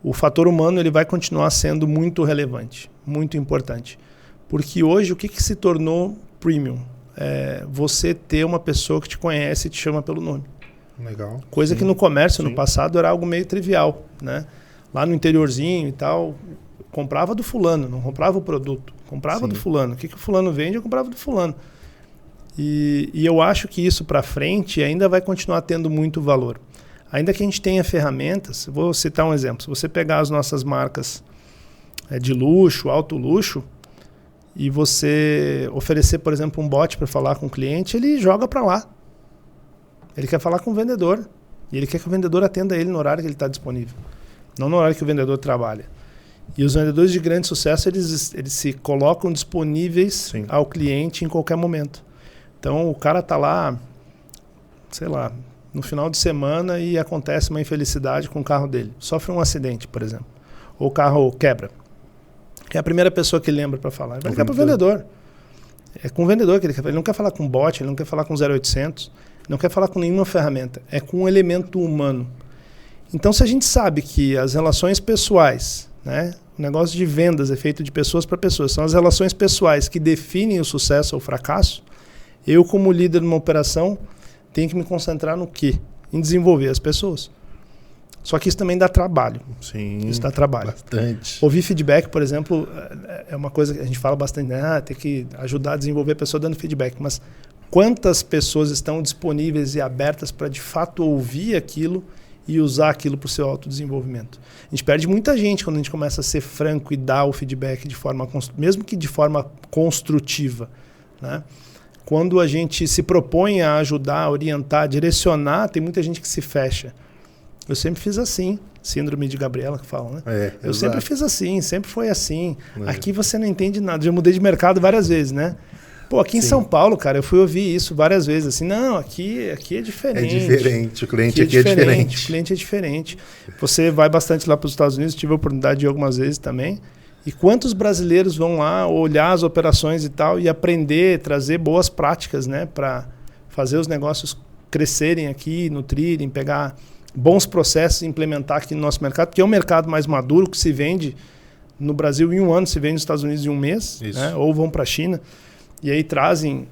o fator humano ele vai continuar sendo muito relevante, muito importante. Porque hoje o que se tornou premium? Você ter uma pessoa que te conhece e te chama pelo nome. Legal. Coisa que no comércio, no passado, era algo meio trivial, né? Lá no interiorzinho e tal, comprava do fulano, não comprava o produto. Comprava do fulano. O que o fulano vende, eu comprava do fulano. E eu acho que isso para frente ainda vai continuar tendo muito valor. Ainda que a gente tenha ferramentas, vou citar um exemplo. Se você pegar as nossas marcas de luxo, alto luxo, e você oferecer, por exemplo, um bot para falar com o cliente, ele joga para lá. Ele quer falar com o vendedor. E ele quer que o vendedor atenda ele no horário que ele está disponível. Não no horário que o vendedor trabalha. E os vendedores de grande sucesso, eles se colocam disponíveis ao cliente em qualquer momento. Então, o cara está lá, sei lá, no final de semana e acontece uma infelicidade com o carro dele. Sofre um acidente, por exemplo. Ou o carro quebra. Que é a primeira pessoa que lembra para falar. Ele vai ligar para o vendedor. É com o vendedor que ele quer falar. Ele não quer falar com bot, ele não quer falar com 0800, não quer falar com nenhuma ferramenta. É com um elemento humano. Então, se a gente sabe que as relações pessoais, né, o negócio de vendas é feito de pessoas para pessoas, são as relações pessoais que definem o sucesso ou o fracasso, eu, como líder de uma operação, tenho que me concentrar no quê? Em desenvolver as pessoas. Só que isso também dá trabalho. Sim, isso dá trabalho. Bastante. Ouvir feedback, por exemplo, é uma coisa que a gente fala bastante, né? Tem que ajudar a desenvolver a pessoa dando feedback. Mas quantas pessoas estão disponíveis e abertas para, de fato, ouvir aquilo e usar aquilo para o seu autodesenvolvimento? A gente perde muita gente quando a gente começa a ser franco e dar o feedback de forma, mesmo que de forma construtiva, né? Quando a gente se propõe a ajudar, orientar, direcionar, tem muita gente que se fecha. Eu sempre fiz assim, síndrome de Gabriela que falam, né? Eu sempre fiz assim, sempre foi assim. Aqui você não entende nada. Já mudei de mercado várias vezes, né? Pô, aqui em São Paulo, cara, eu fui ouvir isso várias vezes, assim, não, aqui é diferente. É diferente, o cliente aqui é diferente. O cliente é diferente. Você vai bastante lá para os Estados Unidos, tive a oportunidade de ir algumas vezes também. E quantos brasileiros vão lá olhar as operações e tal e aprender, trazer boas práticas, né, para fazer os negócios crescerem aqui, nutrirem, pegar bons processos e implementar aqui no nosso mercado, que é um mercado mais maduro, que se vende no Brasil em um ano, se vende nos Estados Unidos em um mês, né, ou vão para a China, e aí trazem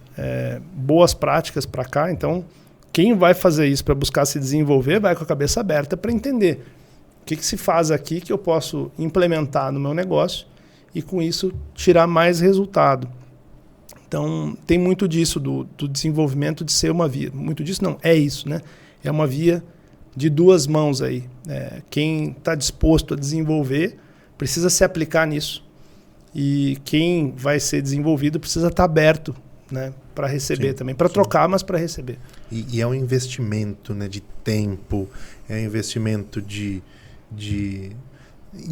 boas práticas para cá. Então, quem vai fazer isso para buscar se desenvolver vai com a cabeça aberta para entender que se faz aqui que eu posso implementar no meu negócio e com isso tirar mais resultado. Então, tem muito disso, do desenvolvimento de ser uma via. Muito disso não, é isso, né? É uma via de duas mãos aí. Quem está disposto a desenvolver precisa se aplicar nisso. E quem vai ser desenvolvido precisa estar aberto, né, para receber também. Para trocar, mas para receber. E é um investimento, né, de tempo, é um investimento em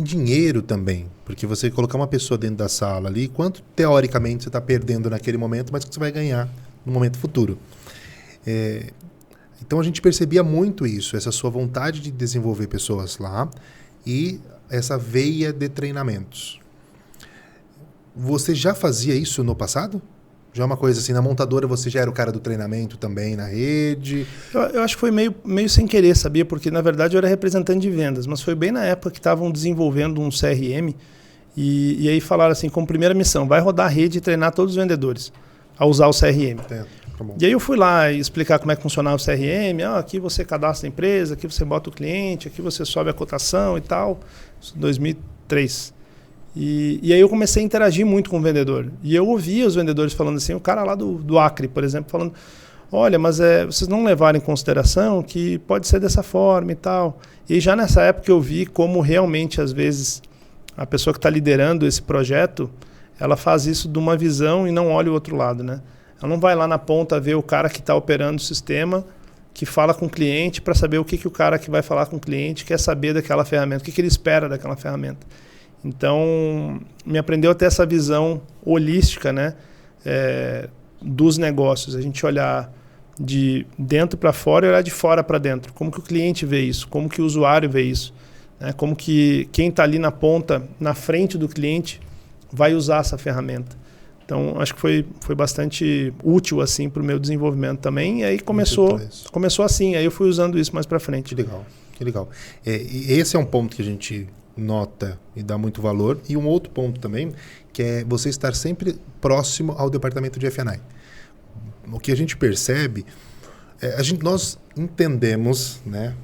dinheiro também, porque você colocar uma pessoa dentro da sala ali, quanto teoricamente você está perdendo naquele momento, mas que você vai ganhar no momento futuro. Então a gente percebia muito isso, essa sua vontade de desenvolver pessoas lá e essa veia de treinamentos. Você já fazia isso no passado? Já é uma coisa assim, na montadora você já era o cara do treinamento também na rede? Eu acho que foi meio sem querer, sabia? Porque, na verdade, eu era representante de vendas, mas foi bem na época que estavam desenvolvendo um CRM e aí falaram assim, como primeira missão, vai rodar a rede e treinar todos os vendedores a usar o CRM. Tá bom. E aí eu fui lá explicar como é que funcionava o CRM, aqui você cadastra a empresa, aqui você bota o cliente, aqui você sobe a cotação e tal, isso em 2003. E aí eu comecei a interagir muito com o vendedor. E eu ouvia os vendedores falando assim, o cara lá do Acre, por exemplo, falando, olha, mas vocês não levaram em consideração que pode ser dessa forma e tal. E já nessa época eu vi como realmente, às vezes, a pessoa que está liderando esse projeto, ela faz isso de uma visão e não olha o outro lado, né? Ela não vai lá na ponta ver o cara que está operando o sistema, que fala com o cliente para saber o que o cara que vai falar com o cliente quer saber daquela ferramenta, o que ele espera daquela ferramenta. Então, me aprendeu a ter essa visão holística, né, dos negócios. A gente olhar de dentro para fora e olhar de fora para dentro. Como que o cliente vê isso? Como que o usuário vê isso? Né? Como que quem está ali na ponta, na frente do cliente, vai usar essa ferramenta? Então, acho que foi bastante útil assim, para o meu desenvolvimento também. E aí começou assim. Aí eu fui usando isso mais para frente. Que legal. E esse é um ponto que a gente nota e dá muito valor. E um outro ponto também, que é você estar sempre próximo ao departamento de F&I. O que a gente percebe, nós entendemos, né,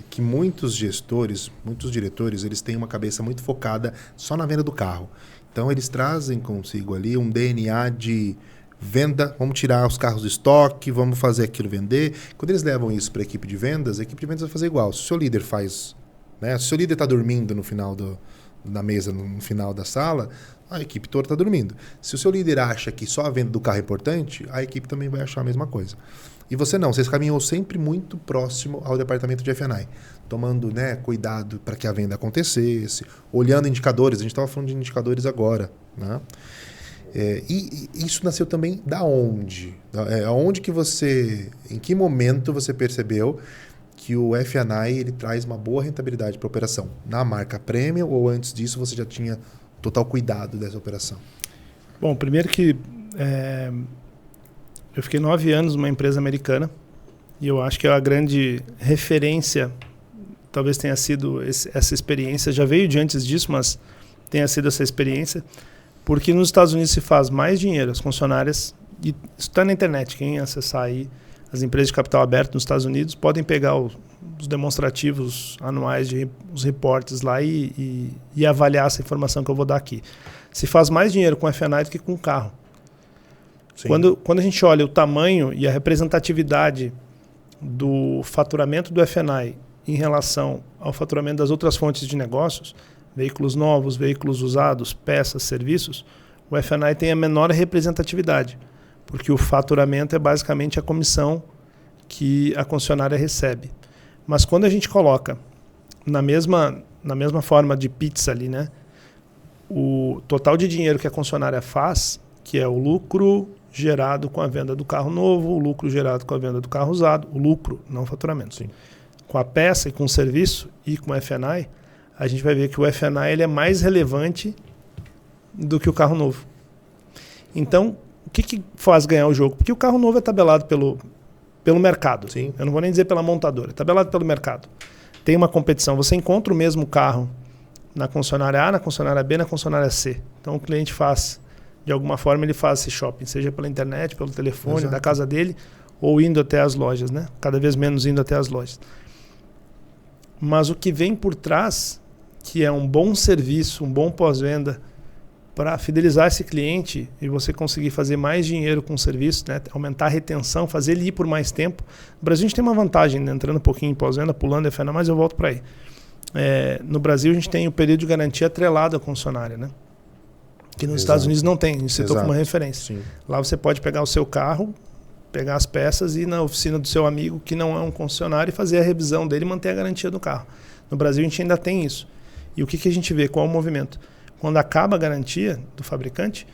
que muitos gestores, muitos diretores, eles têm uma cabeça muito focada só na venda do carro. Então eles trazem consigo ali um DNA de venda, vamos tirar os carros do estoque, vamos fazer aquilo vender. Quando eles levam isso para a equipe de vendas vai fazer igual. Se o seu líder faz, né, se o seu líder está dormindo no final da mesa, no final da sala, a equipe toda está dormindo. Se o seu líder acha que só a venda do carro é importante, a equipe também vai achar a mesma coisa. E vocês caminham sempre muito próximo ao departamento de F&I, tomando, né, cuidado para que a venda acontecesse, olhando indicadores, a gente estava falando de indicadores agora, né? E isso nasceu também da onde? Em que momento você percebeu que o F&I ele traz uma boa rentabilidade para a operação? Na marca Premium ou antes disso você já tinha total cuidado dessa operação? Bom, primeiro que eu fiquei 9 anos numa empresa americana e eu acho que a grande referência talvez tenha sido essa experiência. Já veio de antes disso, mas tenha sido essa experiência. Porque nos Estados Unidos se faz mais dinheiro, as concessionárias, e isso está na internet, quem acessar aí as empresas de capital aberto nos Estados Unidos podem pegar os demonstrativos anuais, os reportes lá e avaliar essa informação que eu vou dar aqui. Se faz mais dinheiro com F&I do que com carro. Quando a gente olha o tamanho e a representatividade do faturamento do F&I em relação ao faturamento das outras fontes de negócios, veículos novos, veículos usados, peças, serviços, o F&I tem a menor representatividade, porque o faturamento é basicamente a comissão que a concessionária recebe. Mas quando a gente coloca na mesma forma de pizza ali, né, o total de dinheiro que a concessionária faz, que é o lucro gerado com a venda do carro novo, o lucro gerado com a venda do carro usado, o lucro, não o faturamento. Sim. Com a peça e com o serviço e com o F&I, a gente vai ver que o F&I ele é mais relevante do que o carro novo. Então, o que faz ganhar o jogo? Porque o carro novo é tabelado pelo mercado. Sim. Eu não vou nem dizer pela montadora, é tabelado pelo mercado. Tem uma competição. Você encontra o mesmo carro na concessionária A, na concessionária B, na concessionária C. Então, o cliente faz, de alguma forma, ele faz esse shopping, seja pela internet, pelo telefone, Exato. Da casa dele, ou indo até as lojas, né? Cada vez menos indo até as lojas. mas o que vem por trás, que é um bom serviço, um bom pós-venda, para fidelizar esse cliente e você conseguir fazer mais dinheiro com o serviço, né? Aumentar a retenção, fazer ele ir por mais tempo. No Brasil a gente tem uma vantagem, né? Entrando um pouquinho em pós-venda, pulando FNA, mas eu volto para aí. No Brasil a gente tem o período de garantia atrelado à concessionária, né? Que nos Estados Unidos não tem, a gente citou como uma referência. Sim. Lá você pode pegar o seu carro, pegar as peças e ir na oficina do seu amigo, que não é um concessionário, e fazer a revisão dele e manter a garantia do carro. No Brasil a gente ainda tem isso. E o que a gente vê? Qual é o movimento? Quando acaba a garantia do fabricante,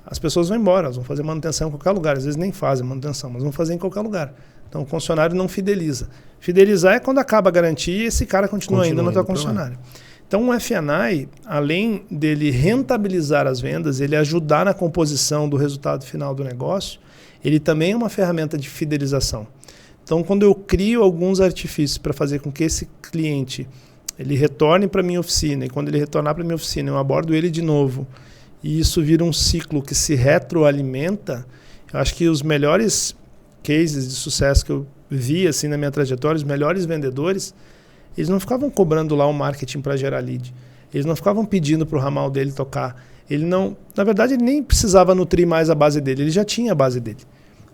as pessoas vão embora, elas vão fazer manutenção em qualquer lugar. Às vezes nem fazem manutenção, mas vão fazer em qualquer lugar. Então o concessionário não fideliza. Fidelizar é quando acaba a garantia e esse cara continua indo na tua concessionária. Então o F&I, além dele rentabilizar as vendas, ele ajudar na composição do resultado final do negócio, ele também é uma ferramenta de fidelização. Então quando eu crio alguns artifícios para fazer com que esse cliente ele retorne para a minha oficina, e quando ele retornar para a minha oficina, eu abordo ele de novo, e isso vira um ciclo que se retroalimenta, eu acho que os melhores cases de sucesso que eu vi assim, na minha trajetória, os melhores vendedores, eles não ficavam cobrando lá o marketing para gerar lead. Eles não ficavam pedindo para o ramal dele tocar. Ele não, na verdade, ele nem precisava nutrir mais a base dele, ele já tinha a base dele.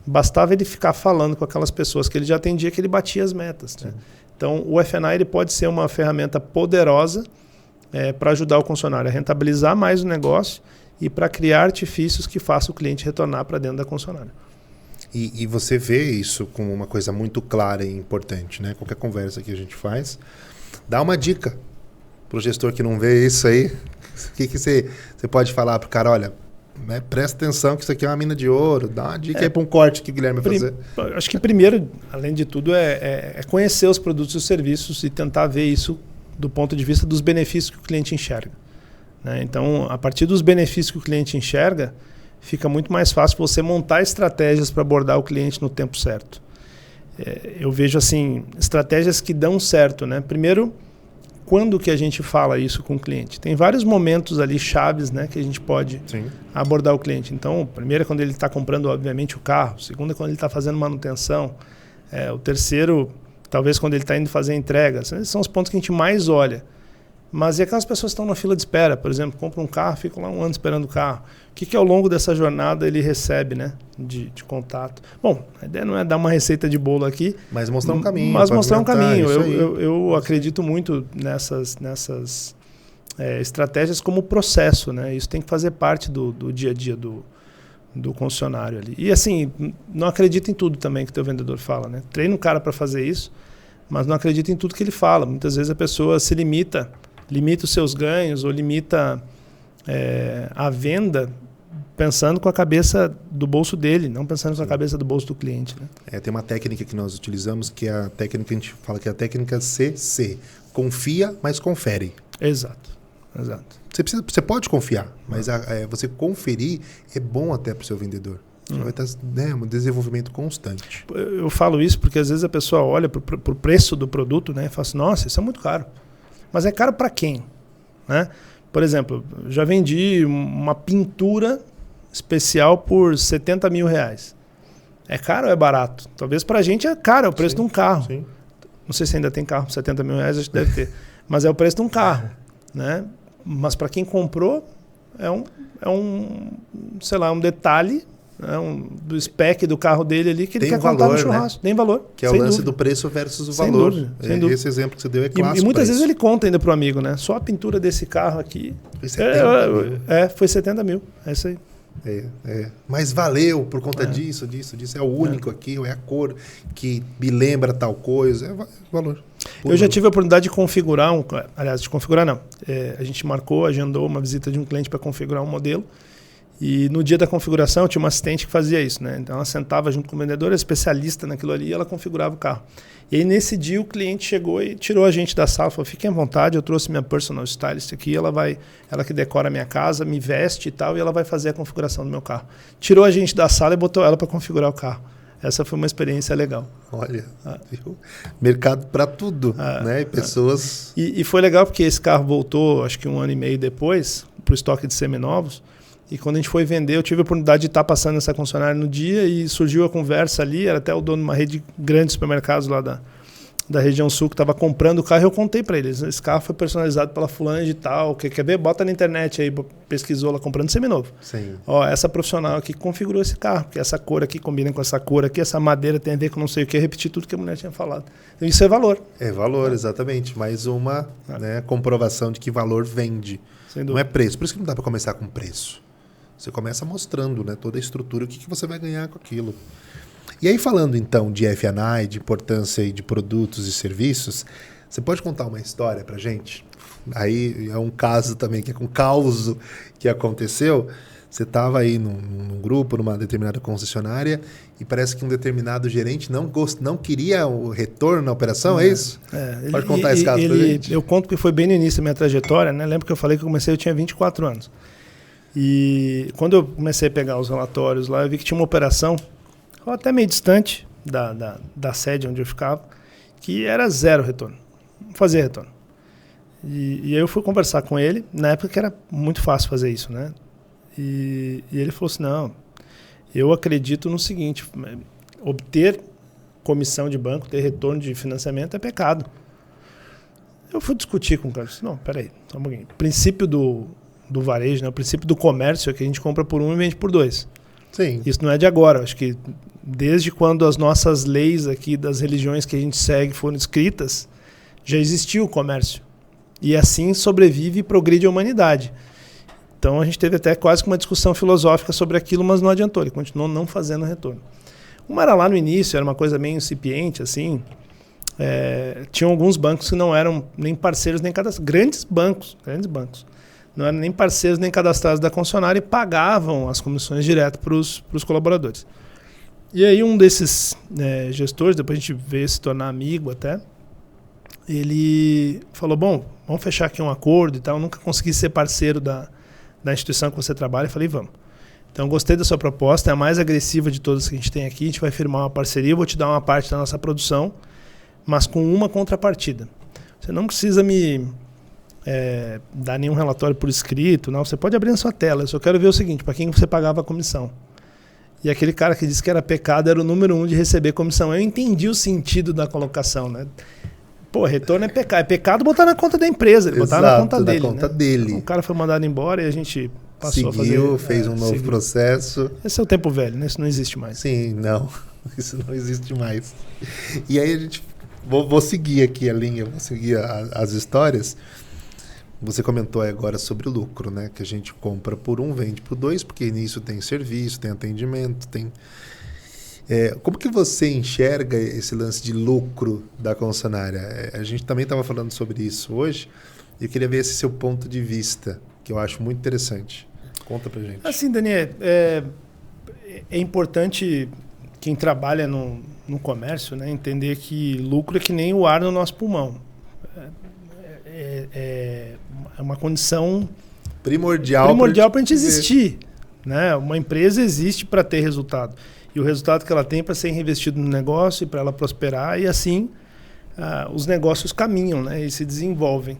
Bastava ele ficar falando com aquelas pessoas que ele já atendia, que ele batia as metas. Né? Então, o F&I ele pode ser uma ferramenta poderosa para ajudar o concessionário a rentabilizar mais o negócio e para criar artifícios que façam o cliente retornar para dentro da concessionária. E você vê isso como uma coisa muito clara e importante, né? Qualquer conversa que a gente faz, dá uma dica para o gestor que não vê isso aí. O que você pode falar para o cara? Olha, né, presta atenção que isso aqui é uma mina de ouro. Dá uma dica aí para um corte que o Guilherme vai fazer. Acho que primeiro, além de tudo, é conhecer os produtos e os serviços e tentar ver isso do ponto de vista dos benefícios que o cliente enxerga. Né? Então, a partir dos benefícios que o cliente enxerga, fica muito mais fácil você montar estratégias para abordar o cliente no tempo certo. Eu vejo assim, estratégias que dão certo. Né? Primeiro, quando que a gente fala isso com o cliente? Tem vários momentos ali chaves, né, que a gente pode abordar o cliente. Então, primeiro é quando ele está comprando, obviamente, o carro. Segundo é quando ele está fazendo manutenção. O terceiro, talvez quando ele está indo fazer entregas. Esses são os pontos que a gente mais olha. Mas e aquelas pessoas que estão na fila de espera, por exemplo, compram um carro, ficam lá um ano esperando o carro. O que ao longo dessa jornada ele recebe, né, de contato? Bom, a ideia não é dar uma receita de bolo aqui. Mas mostrar um caminho. Mas mostrar um caminho. Eu acredito muito nessas estratégias como processo, né? Isso tem que fazer parte do dia a dia do concessionário ali. E assim, não acredito em tudo também que o teu vendedor fala, né? Treina um cara para fazer isso, mas não acredito em tudo que ele fala. Muitas vezes a pessoa se limita os seus ganhos ou limita a venda pensando com a cabeça do bolso dele, não pensando com a cabeça do bolso do cliente. Né? Tem uma técnica que nós utilizamos que é a técnica que a gente fala que é a técnica CC. Confia, mas confere. Exato. Você pode confiar, mas você conferir é bom até para o seu vendedor. Vai estar, um desenvolvimento constante. Eu falo isso porque às vezes a pessoa olha para o preço do produto, né, e fala assim, nossa, isso é muito caro. Mas é caro para quem? Né? Por exemplo, já vendi uma pintura especial por R$70 mil. É caro ou é barato? Talvez para a gente é caro, é o preço de um carro. Sim. Não sei se ainda tem carro por R$70 mil, acho que deve ter. Mas é o preço de um carro. Né? Mas para quem comprou, é um detalhe, do spec do carro dele ali que ele quer contar no churrasco. Né? Tem valor. Que é o lance do preço versus o valor. Sem dúvida. Esse exemplo que você deu é clássico. E muitas vezes ele conta ainda pro amigo, né? Só a pintura desse carro aqui. Foi 70 mil. Foi 70 mil. É isso aí. Mas valeu por conta disso. É o único aqui, é a cor que me lembra tal coisa. É valor. Eu já tive a oportunidade de configurar a gente agendou uma visita de um cliente para configurar um modelo. E no dia da configuração, tinha uma assistente que fazia isso, né? Então ela sentava junto com o vendedor, especialista naquilo ali, e ela configurava o carro. E aí nesse dia o cliente chegou e tirou a gente da sala, falou, fiquem à vontade, eu trouxe minha personal stylist aqui, ela que decora a minha casa, me veste e tal, e ela vai fazer a configuração do meu carro. Tirou a gente da sala e botou ela para configurar o carro. Essa foi uma experiência legal. Olha, viu? Mercado para tudo, né? E pessoas... E foi legal porque esse carro voltou, acho que 1 ano e meio depois, para o estoque de seminovos. E quando a gente foi vender, eu tive a oportunidade de estar passando essa concessionária no dia e surgiu a conversa ali, era até o dono de uma rede grande de supermercados lá da região sul que estava comprando o carro, eu contei para eles. Esse carro foi personalizado pela fulana de tal, quer ver? Bota na internet aí, pesquisou lá comprando seminovo. Sim. Ó, essa profissional aqui configurou esse carro, porque essa cor aqui combina com essa cor aqui, essa madeira tem a ver com não sei o que, repetir tudo que a mulher tinha falado. Então, isso é valor. É valor, exatamente. Mais uma né, comprovação de que valor vende. Não é preço. Por isso que não dá para começar com preço. Você começa mostrando, né, toda a estrutura, o que você vai ganhar com aquilo. E aí, falando então de F&I, de importância aí de produtos e serviços, você pode contar uma história pra gente? Aí é um caso também, que é um caos que aconteceu. Você estava aí num grupo, numa determinada concessionária, e parece que um determinado gerente não queria o retorno na operação, é isso? Pode contar esse caso pra gente? Eu conto que foi bem no início da minha trajetória, né? Lembro que eu falei que eu tinha 24 anos. E quando eu comecei a pegar os relatórios lá, eu vi que tinha uma operação até meio distante da sede onde eu ficava, que era zero retorno, não fazia retorno. E aí eu fui conversar com ele, na época que era muito fácil fazer isso, né? E ele falou assim, não, eu acredito no seguinte, obter comissão de banco, ter retorno de financiamento é pecado. Eu fui discutir com o cara, disse, não, peraí, só um pouquinho. O princípio do varejo, né? O princípio do comércio é que a gente compra por 1 e vende por 2. Sim. Isso não é de agora, acho que desde quando as nossas leis aqui das religiões que a gente segue foram escritas, já existiu o comércio. E assim sobrevive e progride a humanidade. Então a gente teve até quase que uma discussão filosófica sobre aquilo, mas não adiantou, ele continuou não fazendo retorno. Uma era lá no início, era uma coisa meio incipiente, assim. Tinham alguns bancos que não eram nem parceiros nem cadastrados. Grandes bancos. Não eram nem parceiros nem cadastrados da concessionária e pagavam as comissões direto para os colaboradores. E aí um desses gestores, depois a gente veio se tornar amigo até, ele falou, bom, vamos fechar aqui um acordo e tal. Eu nunca consegui ser parceiro da instituição que você trabalha. Eu falei, vamos. Então, gostei da sua proposta, é a mais agressiva de todas que a gente tem aqui. A gente vai firmar uma parceria, eu vou te dar uma parte da nossa produção, mas com uma contrapartida. Você não precisa me dar nenhum relatório por escrito, não. Você pode abrir na sua tela. Eu só quero ver o seguinte, para quem você pagava a comissão. E aquele cara que disse que era pecado era o número 1 de receber comissão. Eu entendi o sentido da colocação, né? Pô, retorno é pecado. É pecado botar na conta da empresa, ele botar na conta dele. Dele. O cara foi mandado embora e a gente passou a fazer... fez um novo processo. Esse é o tempo velho, né? Isso não existe mais. Sim, não. Isso não existe mais. E aí a gente... Vou seguir aqui a linha, vou seguir as histórias. Você comentou agora sobre o lucro, né? Que a gente compra por 1, vende por 2, porque nisso tem serviço, tem atendimento, tem... como que você enxerga esse lance de lucro da concessionária? A gente também estava falando sobre isso hoje e eu queria ver esse seu ponto de vista, que eu acho muito interessante. Conta pra gente. Assim, Daniel, é importante quem trabalha no comércio, né, entender que lucro é que nem o ar no nosso pulmão. É uma condição primordial para a gente existir. Né? Uma empresa existe para ter resultado. E o resultado que ela tem para ser reinvestido no negócio e para ela prosperar, e assim os negócios caminham, né, e se desenvolvem.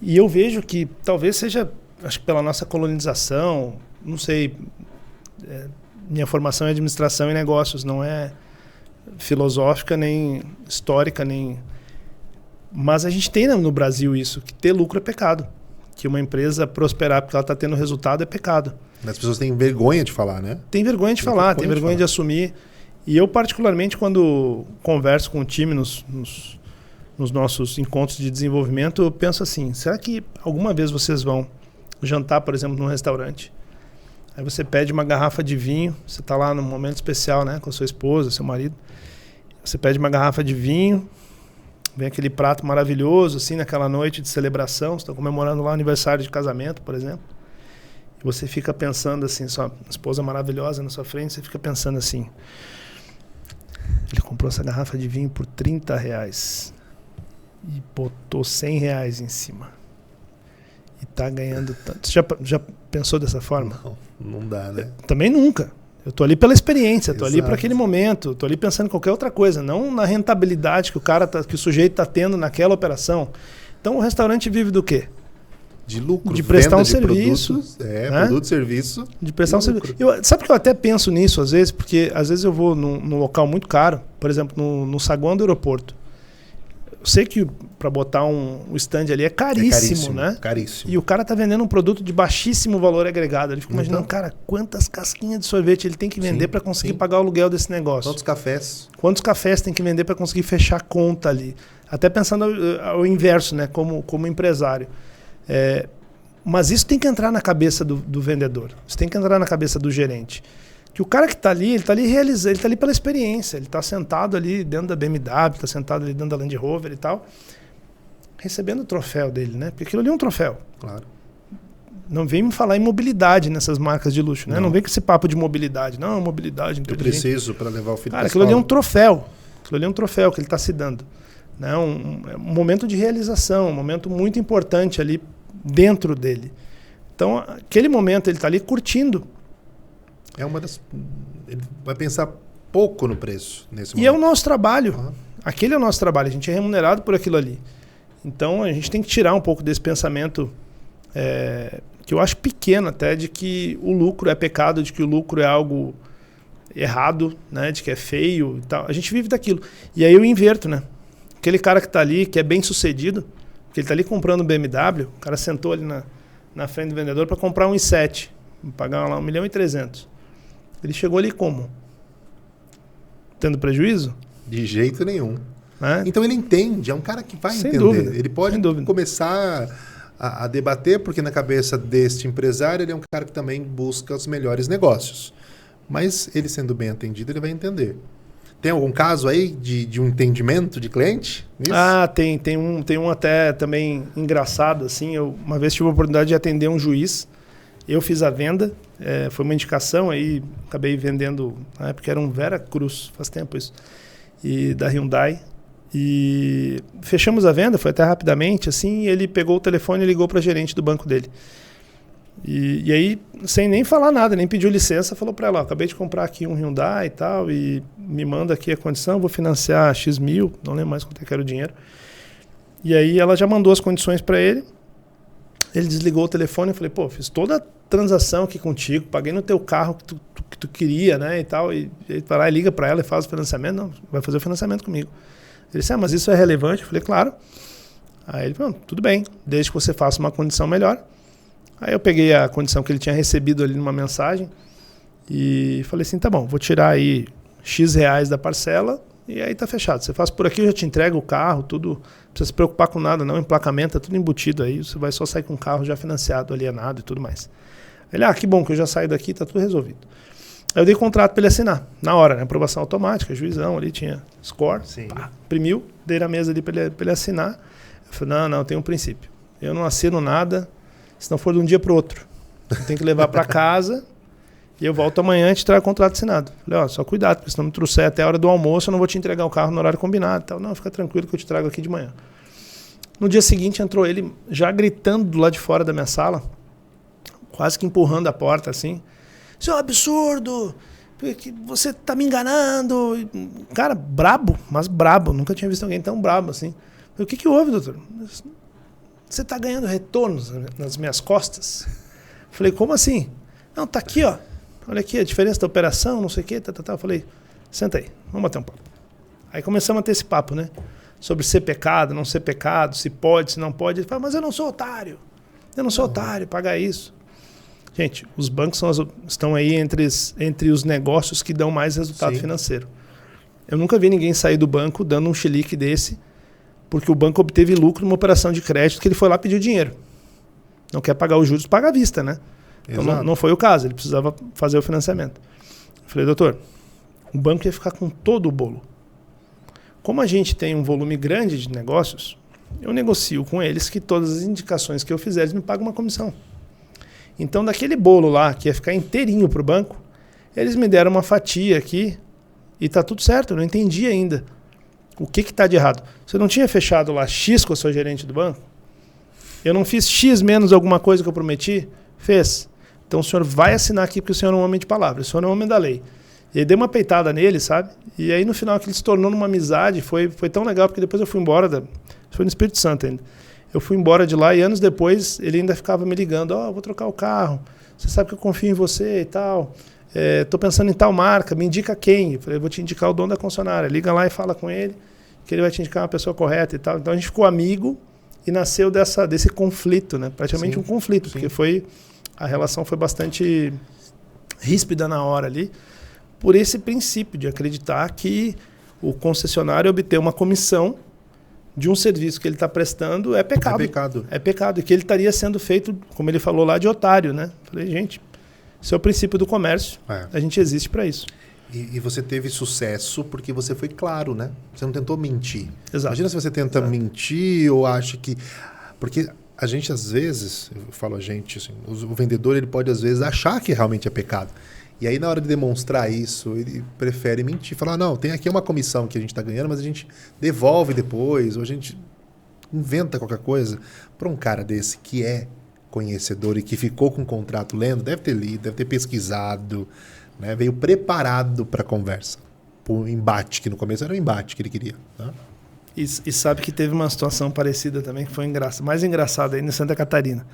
E eu vejo que talvez seja, acho que pela nossa colonização, não sei, minha formação é administração e negócios, não é filosófica, nem histórica, nem... Mas a gente tem no Brasil isso, que ter lucro é pecado. Que uma empresa prosperar porque ela está tendo resultado é pecado. As pessoas têm vergonha de falar, né? Tem vergonha de falar, tem vergonha de assumir. E eu, particularmente, quando converso com o time nos nossos encontros de desenvolvimento, eu penso assim, será que alguma vez vocês vão jantar, por exemplo, num restaurante? Aí você pede uma garrafa de vinho, você está lá num momento especial, né, com a sua esposa, seu marido. Você pede uma garrafa de vinho, vem aquele prato maravilhoso, assim, naquela noite de celebração, você está comemorando lá o aniversário de casamento, por exemplo. E você fica pensando assim, sua esposa maravilhosa na sua frente, você fica pensando assim, ele comprou essa garrafa de vinho por R$30 e botou R$100 em cima. E está ganhando tanto. Você já pensou dessa forma? Não dá, né? Também nunca. Eu estou ali pela experiência, estou ali para aquele momento, estou ali pensando em qualquer outra coisa, não na rentabilidade que que o sujeito está tendo naquela operação. Então o restaurante vive do quê? De lucro, de prestar um serviço. Produtos, produto, serviço. De prestar um serviço. Sabe que eu até penso nisso às vezes, porque às vezes eu vou num local muito caro, por exemplo, no saguão do aeroporto. sei que para botar um stand ali é caríssimo, né? Caríssimo. E o cara tá vendendo um produto de baixíssimo valor agregado. Ele fica imaginando, cara, quantas casquinhas de sorvete ele tem que vender para conseguir pagar o aluguel desse negócio? Quantos cafés? Quantos cafés tem que vender para conseguir fechar a conta ali? Até pensando ao inverso, né? Como empresário. Mas isso tem que entrar na cabeça do vendedor. Isso tem que entrar na cabeça do gerente. Que o cara que está ali, ele está ali realizando, ele está ali pela experiência. Ele está sentado ali dentro da BMW, está sentado ali dentro da Land Rover e tal, recebendo o troféu dele, né? Porque aquilo ali é um troféu. Claro. Não vem me falar em mobilidade nessas marcas de luxo, né? Não vem com esse papo de mobilidade. Não, mobilidade inteligente. Eu preciso para levar o filho para aquilo ali é um troféu. Aquilo ali é um troféu que ele está se dando. Né? Um momento de realização, um momento muito importante ali dentro dele. Então, aquele momento ele está ali curtindo. Ele vai pensar pouco no preço nesse momento. E é o nosso trabalho. Aquele é o nosso trabalho. A gente é remunerado por aquilo ali. Então, a gente tem que tirar um pouco desse pensamento que eu acho pequeno até, de que o lucro é pecado, de que o lucro é algo errado, né? De que é feio e tal. A gente vive daquilo. E aí eu inverto, né? Aquele cara que está ali, que é bem sucedido, que ele está ali comprando um BMW, o cara sentou ali na frente do vendedor para comprar um i7, pagar lá 1.300.000. Ele chegou ali como? Tendo prejuízo? De jeito nenhum. Né? Então ele entende, é um cara que vai entender. Dúvida, ele pode começar a debater, porque na cabeça deste empresário ele é um cara que também busca os melhores negócios. Mas ele sendo bem atendido, ele vai entender. Tem algum caso aí de um entendimento de cliente? Nisso? Tem um até também engraçado. Assim, eu uma vez tive a oportunidade de atender um juiz. Eu fiz a venda, foi uma indicação, aí acabei vendendo, na época era um Vera Cruz, faz tempo isso, e da Hyundai. E fechamos a venda, foi até rapidamente, assim, ele pegou o telefone e ligou para a gerente do banco dele. E aí, sem nem falar nada, nem pediu licença, falou para ela, acabei de comprar aqui um Hyundai e tal, e me manda aqui a condição, vou financiar X mil, não lembro mais quanto é que era o dinheiro. E aí ela já mandou as condições para ele. Ele desligou o telefone e falei, pô, fiz toda a transação aqui contigo, paguei no teu carro que tu queria, né, e tal. E ele vai lá e liga para ela e faz o financiamento. Não, vai fazer o financiamento comigo. Ele disse, mas isso é relevante? Eu falei, claro. Aí ele falou, tudo bem, desde que você faça uma condição melhor. Aí eu peguei a condição que ele tinha recebido ali numa mensagem e falei assim, tá bom, vou tirar aí X reais da parcela e aí tá fechado. Você faz por aqui, eu já te entrego o carro, tudo... Não precisa se preocupar com nada, não. Emplacamento, é tudo embutido aí. Você vai só sair com o carro já financiado, alienado e tudo mais. Ele, que bom que eu já saio daqui, tá tudo resolvido. Aí eu dei contrato para ele assinar. Na hora, né? Aprovação automática, juizão ali, tinha score. Pá, imprimiu, dei na mesa ali para ele assinar. Eu falei, não, tem um princípio. Eu não assino nada se não for de um dia para o outro. Eu tenho que levar para casa e eu volto amanhã e te trago o contrato assinado. Falei, só cuidado, porque se não me trouxer até a hora do almoço, eu não vou te entregar o carro no horário combinado. Tal. Não, fica tranquilo que eu te trago aqui de manhã. No dia seguinte entrou ele já gritando do lado de fora da minha sala, quase que empurrando a porta assim. Isso é um absurdo, você tá me enganando. Cara, brabo, mas brabo. Nunca tinha visto alguém tão brabo assim. Falei, o que houve, doutor? Você tá ganhando retornos nas minhas costas? Falei, como assim? Não, tá aqui, ó. Olha aqui a diferença da operação, não sei o quê. Eu falei, senta aí, vamos bater um papo. Aí começamos a ter esse papo, né? Sobre ser pecado, não ser pecado, se pode, se não pode. Ele fala, mas eu não sou otário. Eu não sou otário, pagar isso. Gente, os bancos estão aí entre os negócios que dão mais resultado financeiro. Eu nunca vi ninguém sair do banco dando um chilique desse, porque o banco obteve lucro numa operação de crédito que ele foi lá pedir dinheiro. Não quer pagar os juros, paga à vista, né? Então não foi o caso, ele precisava fazer o financiamento. Eu falei, doutor, o banco ia ficar com todo o bolo. Como a gente tem um volume grande de negócios, eu negocio com eles que todas as indicações que eu fizer, eles me pagam uma comissão. Então, daquele bolo lá, que ia ficar inteirinho para o banco, eles me deram uma fatia aqui e tá tudo certo, eu não entendi ainda. O que está de errado? Você não tinha fechado lá X com a sua gerente do banco? Eu não fiz X menos alguma coisa que eu prometi? Fez. Então o senhor vai assinar aqui porque o senhor é um homem de palavra, o senhor é um homem da lei. E aí dei uma peitada nele, sabe? E aí no final aquilo se tornou numa amizade, foi tão legal, porque depois eu fui embora, foi no Espírito Santo ainda. Eu fui embora de lá e anos depois ele ainda ficava me ligando, vou trocar o carro, você sabe que eu confio em você e tal, estou pensando em tal marca, me indica quem? Eu falei, vou te indicar o dono da concessionária, liga lá e fala com ele que ele vai te indicar uma pessoa correta e tal. Então a gente ficou amigo e nasceu desse conflito, né? Praticamente um conflito, porque a relação foi bastante ríspida na hora ali, por esse princípio de acreditar que o concessionário obter uma comissão de um serviço que ele está prestando é pecado. É pecado. É pecado. E que ele estaria sendo feito, como ele falou lá, de otário, né? Falei, gente, isso é o princípio do comércio. A gente existe para isso. E você teve sucesso porque você foi claro, né? Você não tentou mentir. Exato. Imagina se você tenta mentir ou acha que... Porque a gente, às vezes, eu falo a gente, assim, o vendedor ele pode, às vezes, achar que realmente é pecado. E aí, na hora de demonstrar isso, ele prefere mentir. Falar, não, tem aqui uma comissão que a gente está ganhando, mas a gente devolve depois, ou a gente inventa qualquer coisa. Para um cara desse que é conhecedor e que ficou com o contrato lendo, deve ter lido, deve ter pesquisado, né? Veio preparado para a conversa. Para o embate, que no começo era o embate que ele queria. Tá? E sabe que teve uma situação parecida também, que foi mais engraçada ainda em Santa Catarina.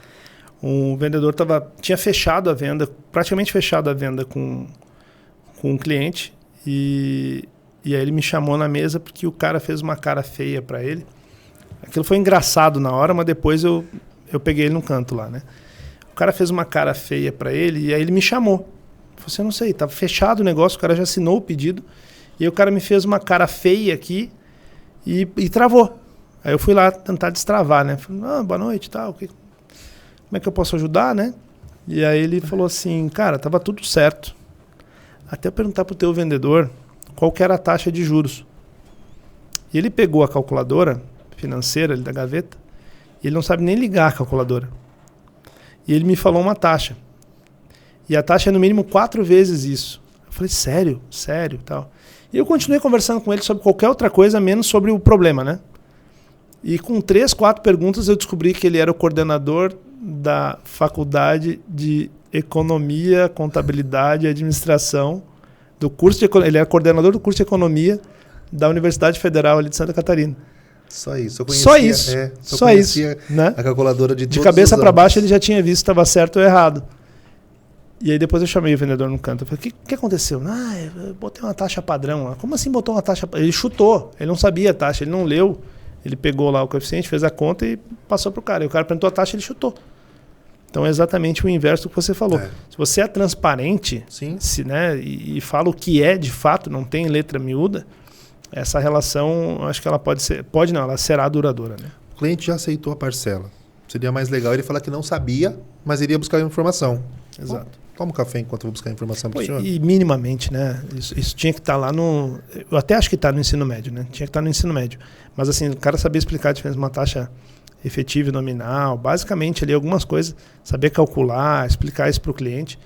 Um vendedor tinha fechado a venda, praticamente fechado a venda com um cliente, e aí ele me chamou na mesa porque o cara fez uma cara feia para ele. Aquilo foi engraçado na hora, mas depois eu peguei ele no canto lá, né? O cara fez uma cara feia para ele e aí ele me chamou. Eu falei assim, eu não sei, estava fechado o negócio, o cara já assinou o pedido, e aí o cara me fez uma cara feia aqui e travou. Aí eu fui lá tentar destravar, né? Falei, boa noite e tal, como é que eu posso ajudar, né? E aí ele falou assim, cara, tava tudo certo. Até eu perguntar pro teu vendedor qual que era a taxa de juros. E ele pegou a calculadora financeira ali da gaveta e ele não sabe nem ligar a calculadora. E ele me falou uma taxa. E a taxa é no mínimo 4 vezes isso. Eu falei, sério? Sério? Tal. E eu continuei conversando com ele sobre qualquer outra coisa, menos sobre o problema, né? E com 3, 4 perguntas eu descobri que ele era o coordenador da Faculdade de Economia, Contabilidade e Administração do curso de ele era coordenador do curso de Economia da Universidade Federal ali de Santa Catarina. Só isso. Só isso, né? A calculadora de cabeça para baixo ele já tinha visto se estava certo ou errado. E aí depois eu chamei o vendedor no canto. Eu falei, o que aconteceu? Eu botei uma taxa padrão. Como assim botou uma taxa padrão? Ele chutou, ele não sabia a taxa, ele não leu. Ele pegou lá o coeficiente, fez a conta e passou para o cara. E o cara perguntou a taxa, ele chutou. Então é exatamente o inverso do que você falou. Se você é transparente, né, e fala o que é de fato, não tem letra miúda, essa relação, acho que ela ela será duradoura. Né? O cliente já aceitou a parcela. Seria mais legal ele falar que não sabia, mas iria buscar informação. Exato. Toma um café enquanto eu vou buscar informação para o senhor. E minimamente, né? Isso tinha que estar lá no... Eu até acho que está no ensino médio, né? Tinha que estar no ensino médio. Mas assim, o cara sabia explicar a diferença de uma taxa efetiva e nominal, basicamente ali algumas coisas, saber calcular, explicar isso para o cliente.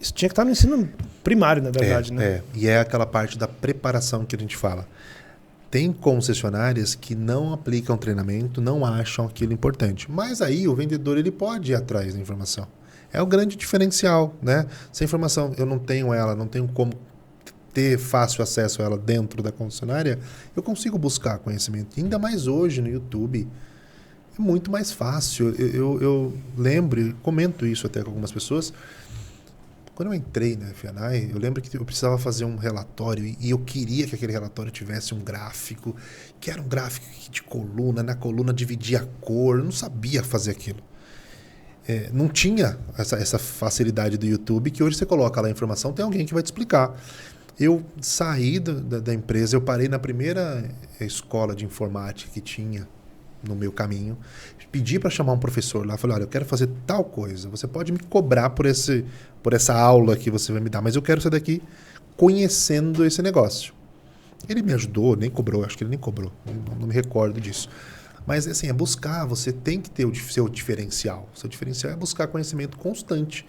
Isso tinha que estar no ensino primário, na verdade, né? E é aquela parte da preparação que a gente fala. Tem concessionárias que não aplicam treinamento, não acham aquilo importante. Mas aí o vendedor ele pode ir atrás da informação. É o grande diferencial, né? Se a informação eu não tenho ela, não tenho como ter fácil acesso a ela dentro da concessionária, eu consigo buscar conhecimento. Ainda mais hoje no YouTube, é muito mais fácil. Eu lembro, comento isso até com algumas pessoas. Quando eu entrei na FNAI, eu lembro que eu precisava fazer um relatório e eu queria que aquele relatório tivesse um gráfico, que era um gráfico de coluna, na coluna dividia a cor, eu não sabia fazer aquilo. Não tinha essa facilidade do YouTube, que hoje você coloca lá a informação, tem alguém que vai te explicar. Eu saí da empresa, eu parei na primeira escola de informática que tinha no meu caminho, pedi para chamar um professor lá, falei, olha, eu quero fazer tal coisa, você pode me cobrar por essa aula que você vai me dar, mas eu quero sair daqui conhecendo esse negócio. Ele me ajudou, nem cobrou, acho que ele nem cobrou, não me recordo disso. Mas assim, é buscar, você tem que ter o seu diferencial. O seu diferencial é buscar conhecimento constante.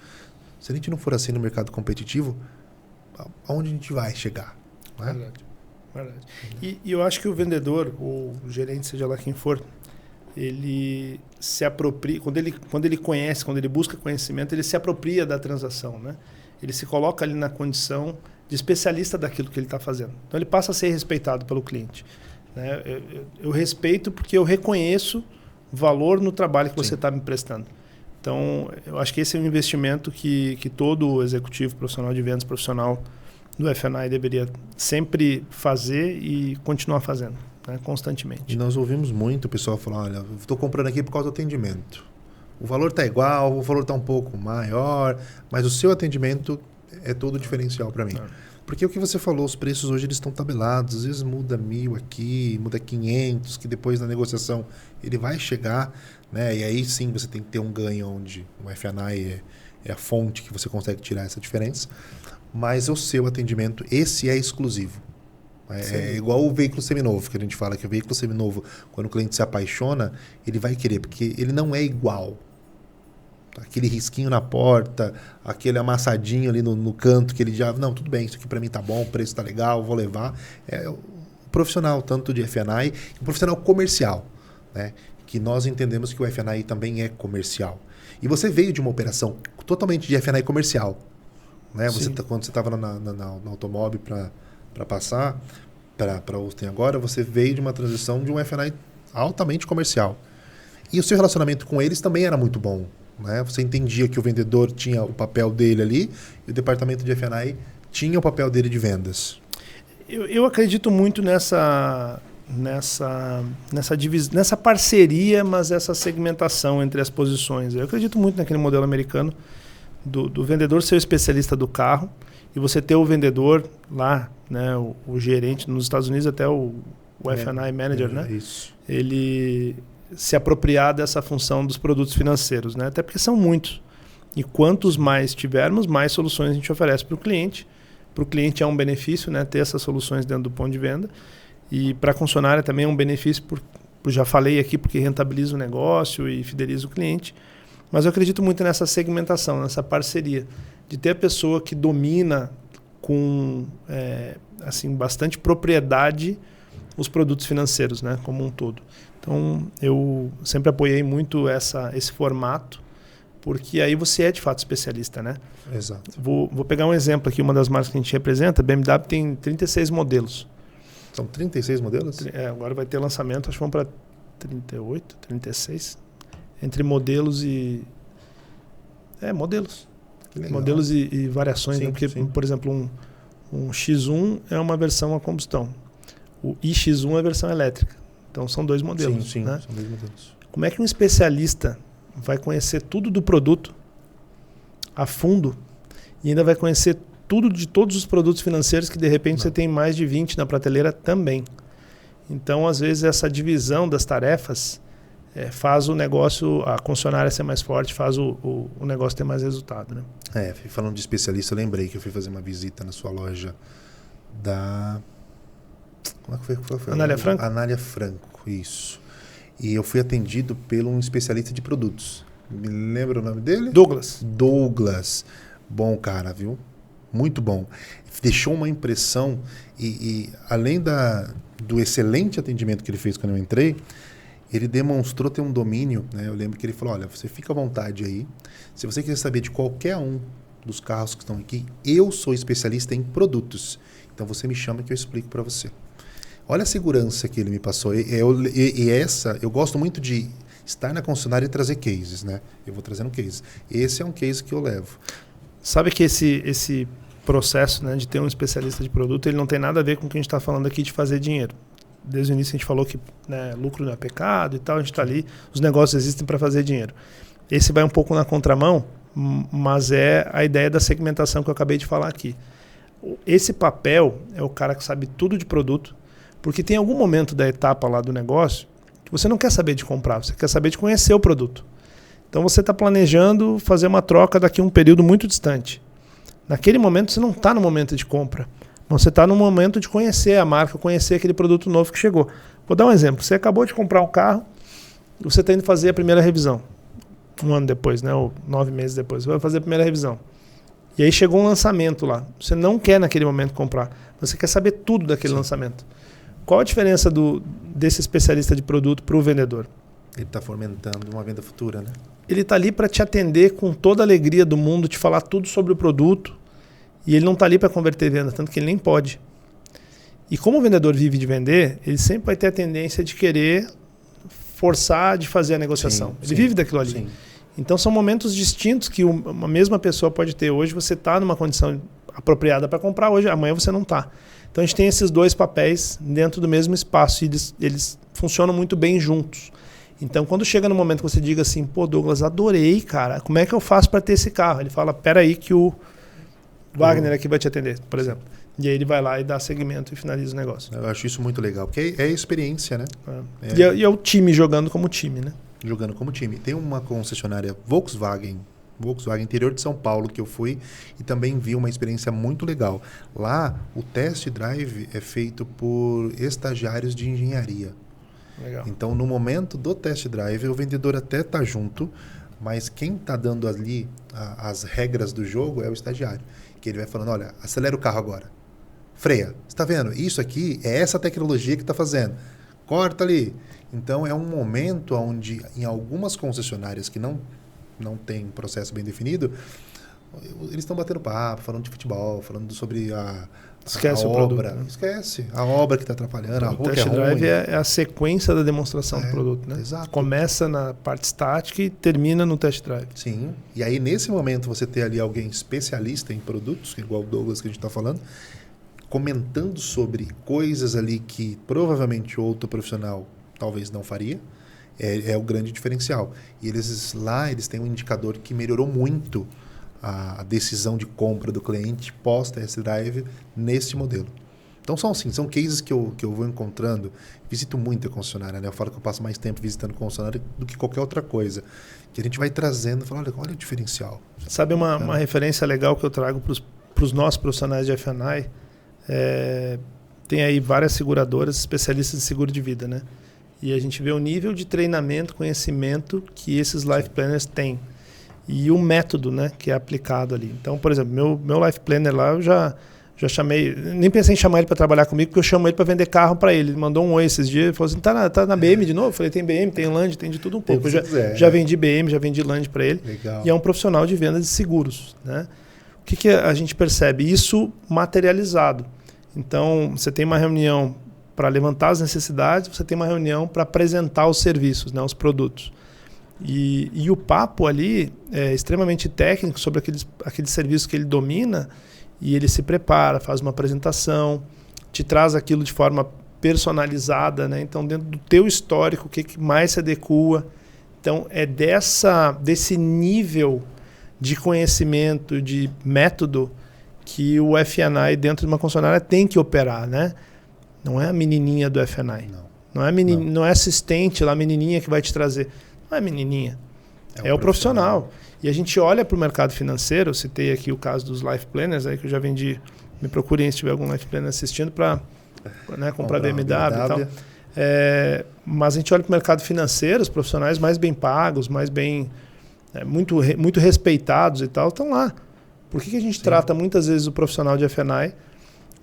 Se a gente não for assim no mercado competitivo, aonde a gente vai chegar? Não é? Verdade. E eu acho que o vendedor, ou o gerente, seja lá quem for, ele se apropria, quando ele conhece, quando ele busca conhecimento, ele se apropria da transação, né? Ele se coloca ali na condição de especialista daquilo que ele está fazendo. Então ele passa a ser respeitado pelo cliente. Né? Eu respeito porque eu reconheço valor no trabalho que você está me prestando. Então, eu acho que esse é um investimento que todo executivo profissional de vendas profissional do FNAI deveria sempre fazer e continuar fazendo. né, constantemente. E nós ouvimos muito o pessoal falar, olha, estou comprando aqui por causa do atendimento. O valor está igual, o valor está um pouco maior, mas o seu atendimento é todo diferencial para mim. Porque o que você falou, os preços hoje eles estão tabelados, às vezes muda 1.000 aqui, muda 500, que depois da negociação ele vai chegar, né? E aí sim você tem que ter um ganho onde o F&I é a fonte que você consegue tirar essa diferença. Mas o seu atendimento, esse é exclusivo. É igual o veículo seminovo, que a gente fala que o veículo seminovo, quando o cliente se apaixona, ele vai querer, porque ele não é igual. Aquele risquinho na porta, aquele amassadinho ali no canto, que ele já... Não, tudo bem, isso aqui para mim tá bom, o preço tá legal, vou levar. É o profissional, tanto de F&I, e o profissional comercial, né? Que nós entendemos que o F&I também é comercial. E você veio de uma operação totalmente de F&I comercial, né? Você, quando você estava no automóvel para passar para o tem agora, você veio de uma transição de um F&I altamente comercial. E o seu relacionamento com eles também era muito bom, né? Você entendia que o vendedor tinha o papel dele ali e o departamento de F&I tinha o papel dele de vendas. Eu acredito muito nessa parceria, mas essa segmentação entre as posições. Eu acredito muito naquele modelo americano do vendedor ser o especialista do carro e você ter o vendedor lá, né, o gerente nos Estados Unidos, até o F&I manager, né? Isso. Ele se apropriar dessa função dos produtos financeiros, né? Até porque são muitos. E quantos mais tivermos, mais soluções a gente oferece para o cliente. Para o cliente é um benefício, né, ter essas soluções dentro do ponto de venda. E para a concessionária também é um benefício, já falei aqui, porque rentabiliza o negócio e fideliza o cliente. Mas eu acredito muito nessa segmentação, nessa parceria, de ter a pessoa que domina com assim, bastante propriedade os produtos financeiros, né, como um todo. Então, eu sempre apoiei muito esse formato, porque aí você é de fato especialista, né? Exato. Vou pegar um exemplo aqui, uma das marcas que a gente representa, a BMW tem 36 modelos. São 36 modelos? Agora vai ter lançamento, acho que vão para 38, 36. Entre modelos e... modelos. Modelos e variações. Sim, né? Porque, sim. por exemplo, um X1 é uma versão a combustão. O iX1 é a versão elétrica. Então, são 2 modelos. Sim, né? são 2 modelos. Como é que um especialista vai conhecer tudo do produto a fundo e ainda vai conhecer tudo de todos os produtos financeiros que, de repente, você tem mais de 20 na prateleira também? Então, às vezes, essa divisão das tarefas faz o negócio, a concessionária ser mais forte, faz o negócio ter mais resultado, né? Falando de especialista, eu lembrei que eu fui fazer uma visita na sua loja da... Como é que foi? Anália Franco? Anália Franco, isso. E eu fui atendido por um especialista de produtos. Me lembra o nome dele? Douglas. Bom cara, viu? Muito bom. Deixou uma impressão e além do excelente atendimento que ele fez quando eu entrei, ele demonstrou ter um domínio, né? Eu lembro que ele falou, olha, você fica à vontade aí. Se você quiser saber de qualquer um dos carros que estão aqui, eu sou especialista em produtos. Então você me chama que eu explico para você. Olha a segurança que ele me passou. Eu gosto muito de estar na concessionária e trazer cases, né? Eu vou trazendo cases. Esse é um case que eu levo. Sabe que esse processo, né, de ter um especialista de produto, ele não tem nada a ver com o que a gente está falando aqui de fazer dinheiro. Desde o início a gente falou que, né, lucro não é pecado e tal, a gente está ali, os negócios existem para fazer dinheiro. Esse vai um pouco na contramão, mas é a ideia da segmentação que eu acabei de falar aqui. Esse papel é o cara que sabe tudo de produto, porque tem algum momento da etapa lá do negócio que você não quer saber de comprar, você quer saber de conhecer o produto. Então você está planejando fazer uma troca daqui a um período muito distante. Naquele momento você não está no momento de compra, mas você está no momento de conhecer a marca, conhecer aquele produto novo que chegou. Vou dar um exemplo. Você acabou de comprar um carro e você está indo fazer a primeira revisão. 1 ano depois, né? Ou 9 meses depois. Você vai fazer a primeira revisão. E aí chegou um lançamento lá. Você não quer naquele momento comprar. Você quer saber tudo daquele lançamento. Qual a diferença desse especialista de produto para o vendedor? Ele está fomentando uma venda futura, né? Ele está ali para te atender com toda a alegria do mundo, te falar tudo sobre o produto. E ele não está ali para converter venda, tanto que ele nem pode. E como o vendedor vive de vender, ele sempre vai ter a tendência de querer forçar de fazer a negociação. Ele vive daquilo ali. Sim. Então são momentos distintos que uma mesma pessoa pode ter. Hoje você está numa condição apropriada para comprar, hoje, amanhã você não está. Então a gente tem esses dois papéis dentro do mesmo espaço e eles funcionam muito bem juntos. Então quando chega no momento que você diga assim, pô, Douglas, adorei, cara, como é que eu faço para ter esse carro? Ele fala, peraí que o Wagner aqui vai te atender, por exemplo. E aí ele vai lá e dá segmento e finaliza o negócio. Eu acho isso muito legal, porque é experiência, né? E é o time jogando como time, né? Jogando como time. Tem uma concessionária Volkswagen interior de São Paulo, que eu fui e também vi uma experiência muito legal. Lá, o test drive é feito por estagiários de engenharia. Legal. Então, no momento do test drive, o vendedor até está junto, mas quem está dando ali as regras do jogo é o estagiário. Que ele vai falando, olha, acelera o carro agora. Freia. Você está vendo? Isso aqui é essa tecnologia que está fazendo. Corta ali. Então, é um momento onde, em algumas concessionárias que não tem processo bem definido, eles estão batendo papo, falando de futebol, falando sobre Esquece a o obra. produto, né? Esquece. A obra que está atrapalhando, a rua que é ruim. O test drive é a sequência da demonstração do produto, né? Exato. Começa na parte estática e termina no test drive. Sim. E aí, nesse momento, você ter ali alguém especialista em produtos, igual o Douglas que a gente está falando, comentando sobre coisas ali que provavelmente outro profissional talvez não faria, é o grande diferencial. E eles têm um indicador que melhorou muito a decisão de compra do cliente pós-test drive nesse modelo. Então são cases que eu vou encontrando. Visito muito a concessionária, né? Eu falo que eu passo mais tempo visitando concessionária do que qualquer outra coisa. Que a gente vai trazendo e fala, olha o diferencial. Sabe uma referência legal que eu trago para os nossos profissionais de F&I? Tem aí várias seguradoras, especialistas de seguro de vida, né? E a gente vê o nível de treinamento, conhecimento que esses life planners têm. E o método, né, que é aplicado ali. Então, por exemplo, meu life planner lá, eu já chamei... Nem pensei em chamar ele para trabalhar comigo, porque eu chamo ele para vender carro para ele. Ele mandou um oi esses dias, ele falou assim, tá na BM de novo? Eu falei, tem BM, tem Land, tem de tudo um pouco. Eu já vendi BM, já vendi Land para ele. Legal. E é um profissional de venda de seguros, né? O que a gente percebe? Isso materializado. Então, você tem uma reunião para levantar as necessidades, você tem uma reunião para apresentar os serviços, né, os produtos. E o papo ali é extremamente técnico sobre aqueles serviços que ele domina, e ele se prepara, faz uma apresentação, te traz aquilo de forma personalizada, né? Então, dentro do teu histórico, o que mais se adequa. Então, é desse nível de conhecimento, de método, que o F&I dentro de uma concessionária tem que operar, né? Não é a menininha do F&I. Não é assistente lá, a menininha que vai te trazer. Não é a menininha. É o profissional. E a gente olha para o mercado financeiro, eu citei aqui o caso dos life planners, aí que eu já vendi. Me procurem se tiver algum life planner assistindo para comprar BMW e tal. Mas a gente olha para o mercado financeiro, os profissionais mais bem pagos, mais bem... muito respeitados e tal, estão lá. Por que a gente trata muitas vezes o profissional de F&I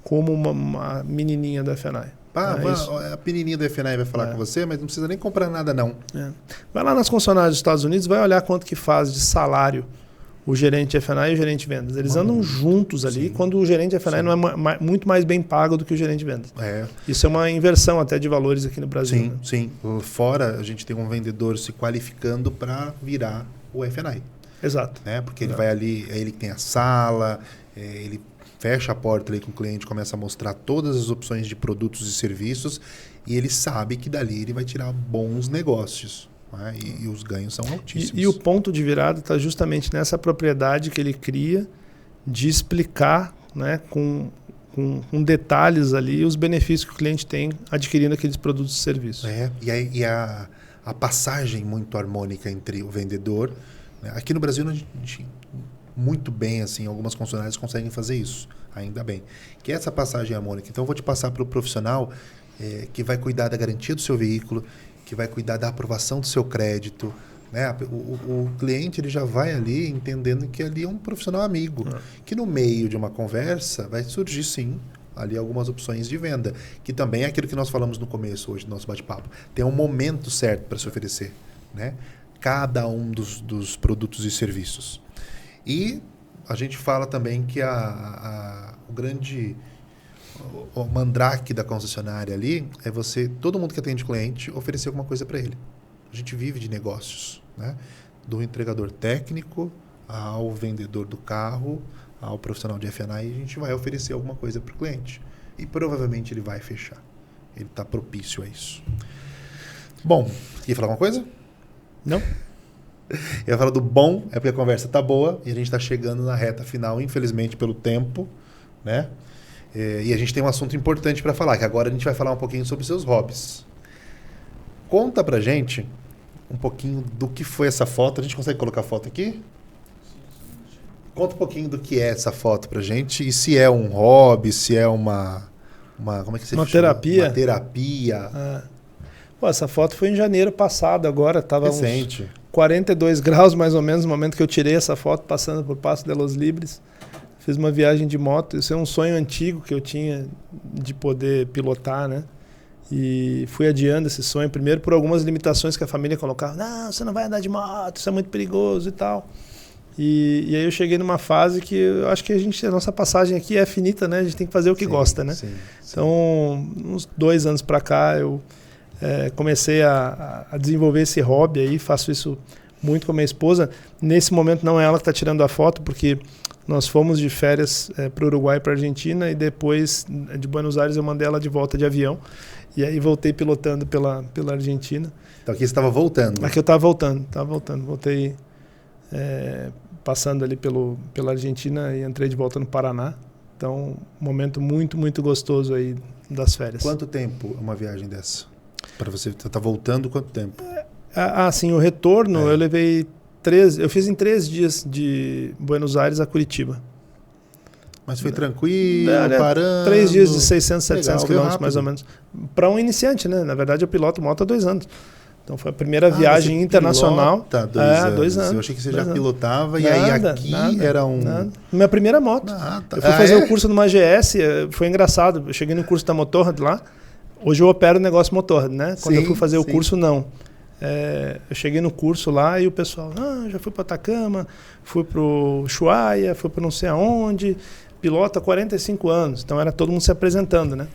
como uma menininha da F&I? A menininha da F&I vai falar com você, mas não precisa nem comprar nada, não. Vai lá nas concessionárias dos Estados Unidos, vai olhar quanto que faz de salário o gerente de F&I e o gerente de vendas. Eles andam juntos ali, quando o gerente de F&I não é muito mais bem pago do que o gerente de vendas. Isso é uma inversão até de valores aqui no Brasil. Sim, né? sim. Fora, a gente tem um vendedor se qualificando para virar o F&I. Exato. Né? Porque ele vai ali, é ele que tem a sala, ele fecha a porta ali com o cliente, começa a mostrar todas as opções de produtos e serviços, e ele sabe que dali ele vai tirar bons negócios. Né? E os ganhos são altíssimos. E o ponto de virada está justamente nessa propriedade que ele cria de explicar, né, com detalhes ali os benefícios que o cliente tem adquirindo aqueles produtos e serviços. E a passagem muito harmônica entre o vendedor... Aqui no Brasil, a gente muito bem, assim, algumas concessionárias conseguem fazer isso, ainda bem. Que é essa passagem harmônica. Então, eu vou te passar para o profissional que vai cuidar da garantia do seu veículo, que vai cuidar da aprovação do seu crédito. Né? O cliente ele já vai ali entendendo que ali é um profissional amigo, que no meio de uma conversa vai surgir, sim, ali algumas opções de venda, que também é aquilo que nós falamos no começo hoje do nosso bate-papo. Tem um momento certo para se oferecer, né? Cada um dos produtos e serviços. E a gente fala também que o mandrake da concessionária ali é todo mundo que atende cliente, oferecer alguma coisa para ele. A gente vive de negócios, né? Do entregador técnico ao vendedor do carro, ao profissional de F&I, a gente vai oferecer alguma coisa para o cliente. E provavelmente ele vai fechar. Ele está propício a isso. Bom, quer falar alguma coisa? Não. Eu ia falar do bom, é porque a conversa tá boa e a gente está chegando na reta final, infelizmente, pelo tempo, né? E a gente tem um assunto importante para falar, que agora a gente vai falar um pouquinho sobre seus hobbies. Conta pra gente um pouquinho do que foi essa foto. A gente consegue colocar a foto aqui? Conta um pouquinho do que é essa foto pra gente e se é um hobby, se é uma como é que você uma chama? terapia. Uma terapia. Pô, essa foto foi em janeiro passado, agora estava recente. Uns 42 graus mais ou menos no momento que eu tirei essa foto, passando por Passo de los Libres. Fiz uma viagem de moto, isso é um sonho antigo que eu tinha de poder pilotar, né? E fui adiando esse sonho, primeiro por algumas limitações que a família colocava. Não, você não vai andar de moto, isso é muito perigoso e tal. E aí eu cheguei numa fase que eu acho que a nossa passagem aqui é finita, né? A gente tem que fazer o que gosta, né? Sim. Então, uns 2 anos para cá, eu comecei a desenvolver esse hobby aí, faço isso muito com a minha esposa. Nesse momento não é ela que está tirando a foto, porque nós fomos de férias para o Uruguai e para a Argentina, e depois de Buenos Aires eu mandei ela de volta de avião. E aí voltei pilotando pela Argentina. Então aqui você estava voltando. Aqui eu estava voltando. Voltei passando ali pela Argentina e entrei de volta no Paraná. Então, um momento muito, muito gostoso aí das férias. Quanto tempo uma viagem dessa? Para você estar voltando, quanto tempo? Sim, o retorno eu levei 3... Eu fiz em 3 dias de Buenos Aires a Curitiba. Mas foi tranquilo, parando... 3 dias de 600, 700 Legal, quilômetros, mais ou menos. Para um iniciante, né? Na verdade, eu piloto moto há 2 anos. Então, foi a primeira viagem internacional. Pilota 2 anos. Eu achei que você já pilotava e aí aqui era um... Nada. Minha primeira moto. Eu fui fazer o curso numa AGS, foi engraçado. Eu cheguei no curso da Motorrad lá. Hoje eu opero o negócio Motorrad, né? Quando eu fui fazer o curso, não. Eu cheguei no curso lá e o pessoal, já fui para Atacama, fui para o Ushuaia, fui para não sei aonde, pilota há 45 anos, então era todo mundo se apresentando, né?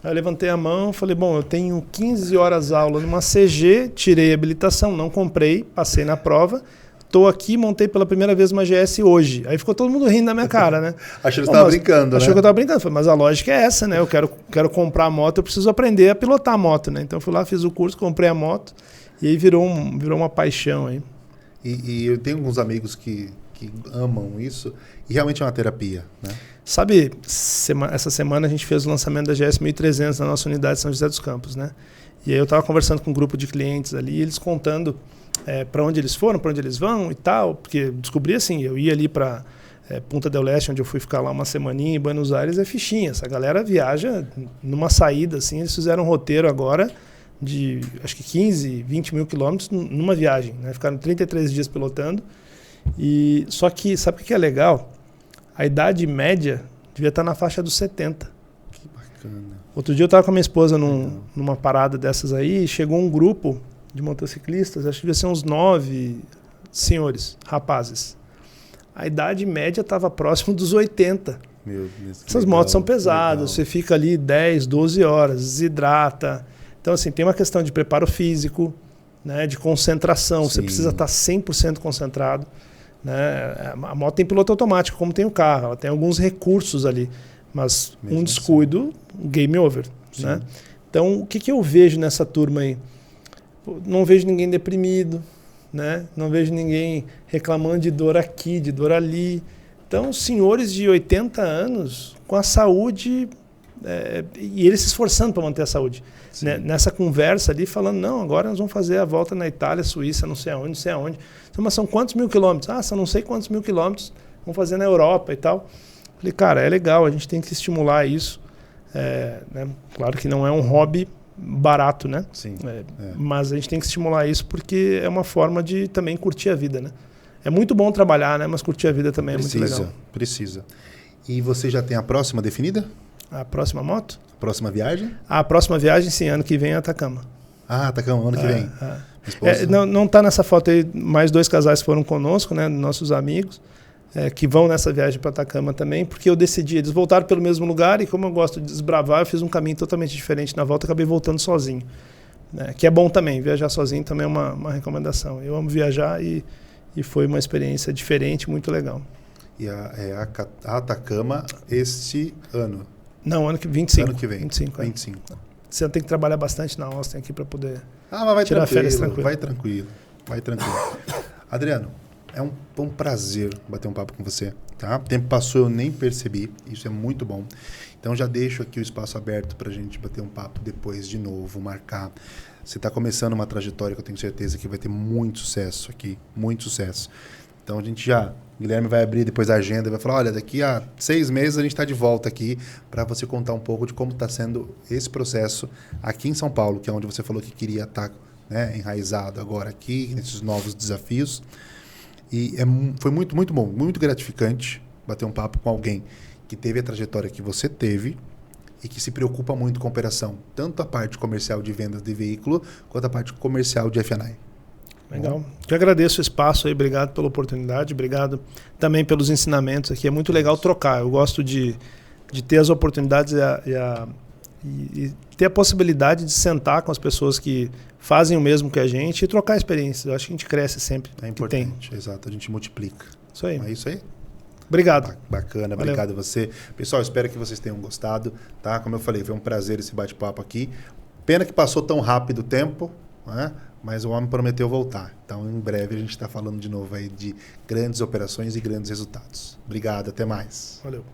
Aí eu levantei a mão, falei, bom, eu tenho 15 horas aula numa CG, tirei a habilitação, não comprei, passei na prova, estou aqui, montei pela primeira vez uma GS hoje. Aí ficou todo mundo rindo da minha cara, né? Achou que você estava brincando, né? Achou que eu estava brincando. Falei, mas a lógica é essa, né? Eu quero comprar a moto, eu preciso aprender a pilotar a moto, né? Então eu fui lá, fiz o curso, comprei a moto e aí virou uma paixão aí. E eu tenho alguns amigos que amam isso e realmente é uma terapia, né? Sabe, essa semana a gente fez o lançamento da GS 1300 na nossa unidade de São José dos Campos, né? E aí eu estava conversando com um grupo de clientes ali, eles contando para onde eles foram, para onde eles vão e tal, porque descobri assim, eu ia ali para Punta del Este, onde eu fui ficar lá uma semaninha, em Buenos Aires é fichinha, essa galera viaja numa saída, assim, eles fizeram um roteiro agora de, acho que 15, 20 mil quilômetros numa viagem, né? Ficaram 33 dias pilotando, e só que, sabe o que é legal? A idade média devia estar na faixa dos 70. Que bacana. Outro dia eu estava com a minha esposa numa parada dessas aí, e chegou um grupo de motociclistas, acho que devia ser uns 9 senhores, rapazes. A idade média estava próximo dos 80. Meu Deus, essas motos são pesadas, você fica ali 10, 12 horas, desidrata. Então, assim, tem uma questão de preparo físico, né, de concentração, você precisa estar 100% concentrado. Né? A moto tem piloto automático, como tem o carro, ela tem alguns recursos ali, mas mesmo um descuido, game over. Né? Então, o que eu vejo nessa turma aí? Não vejo ninguém deprimido, né? Não vejo ninguém reclamando de dor aqui, de dor ali. Então, senhores de 80 anos com a saúde, e eles se esforçando para manter a saúde. Né? Nessa conversa ali, falando, não, agora nós vamos fazer a volta na Itália, Suíça, não sei aonde. Então, mas são quantos mil quilômetros? São não sei quantos mil quilômetros, vamos fazer na Europa e tal. Falei, cara, é legal, a gente tem que estimular isso. Né? Claro que não é um hobby barato, né? Mas a gente tem que estimular isso porque é uma forma de também curtir a vida, né? É muito bom trabalhar, né? Mas curtir a vida também é muito legal. Precisa. E você já tem a próxima definida? A próxima moto? A próxima viagem? A próxima viagem, sim, ano que vem é Atacama. Atacama, ano que vem. Não está nessa foto aí, mais 2 casais foram conosco, né? Nossos amigos, que vão nessa viagem para Atacama também, porque eu decidi, eles voltaram pelo mesmo lugar e como eu gosto de desbravar, eu fiz um caminho totalmente diferente na volta, acabei voltando sozinho. Que é bom também, viajar sozinho também é uma recomendação. Eu amo viajar e foi uma experiência diferente, muito legal. E a Atacama este ano? Não, ano que 25. Ano que vem. 25. 25. Você tem que trabalhar bastante na Austin aqui para poder mas vai tirar férias tranquilo. tranquilo. Vai tranquilo. Adriano, é um prazer bater um papo com você. Tá? O tempo passou, eu nem percebi. Isso é muito bom. Então já deixo aqui o espaço aberto para a gente bater um papo depois de novo, marcar. Você está começando uma trajetória que eu tenho certeza que vai ter muito sucesso aqui. Muito sucesso. Então a gente já... Guilherme vai abrir depois a agenda e vai falar, olha, daqui a 6 meses a gente está de volta aqui para você contar um pouco de como está sendo esse processo aqui em São Paulo, que é onde você falou que queria estar, né, enraizado agora aqui, nesses novos desafios. E foi muito, muito bom, muito gratificante bater um papo com alguém que teve a trajetória que você teve e que se preocupa muito com a operação, tanto a parte comercial de vendas de veículo, quanto a parte comercial de F&I. Legal. Eu agradeço o espaço aí, obrigado pela oportunidade, obrigado também pelos ensinamentos aqui. É muito legal trocar. Eu gosto de ter as oportunidades e ter a possibilidade de sentar com as pessoas que fazem o mesmo que a gente e trocar experiências. Eu acho que a gente cresce sempre. É importante, exato. A gente multiplica. Isso aí. É isso aí? Obrigado. Bacana, Valeu. Obrigado a você. Pessoal, espero que vocês tenham gostado. Tá? Como eu falei, foi um prazer esse bate-papo aqui. Pena que passou tão rápido o tempo, né? Mas o homem prometeu voltar. Então, em breve, a gente está falando de novo aí de grandes operações e grandes resultados. Obrigado, até mais. Valeu.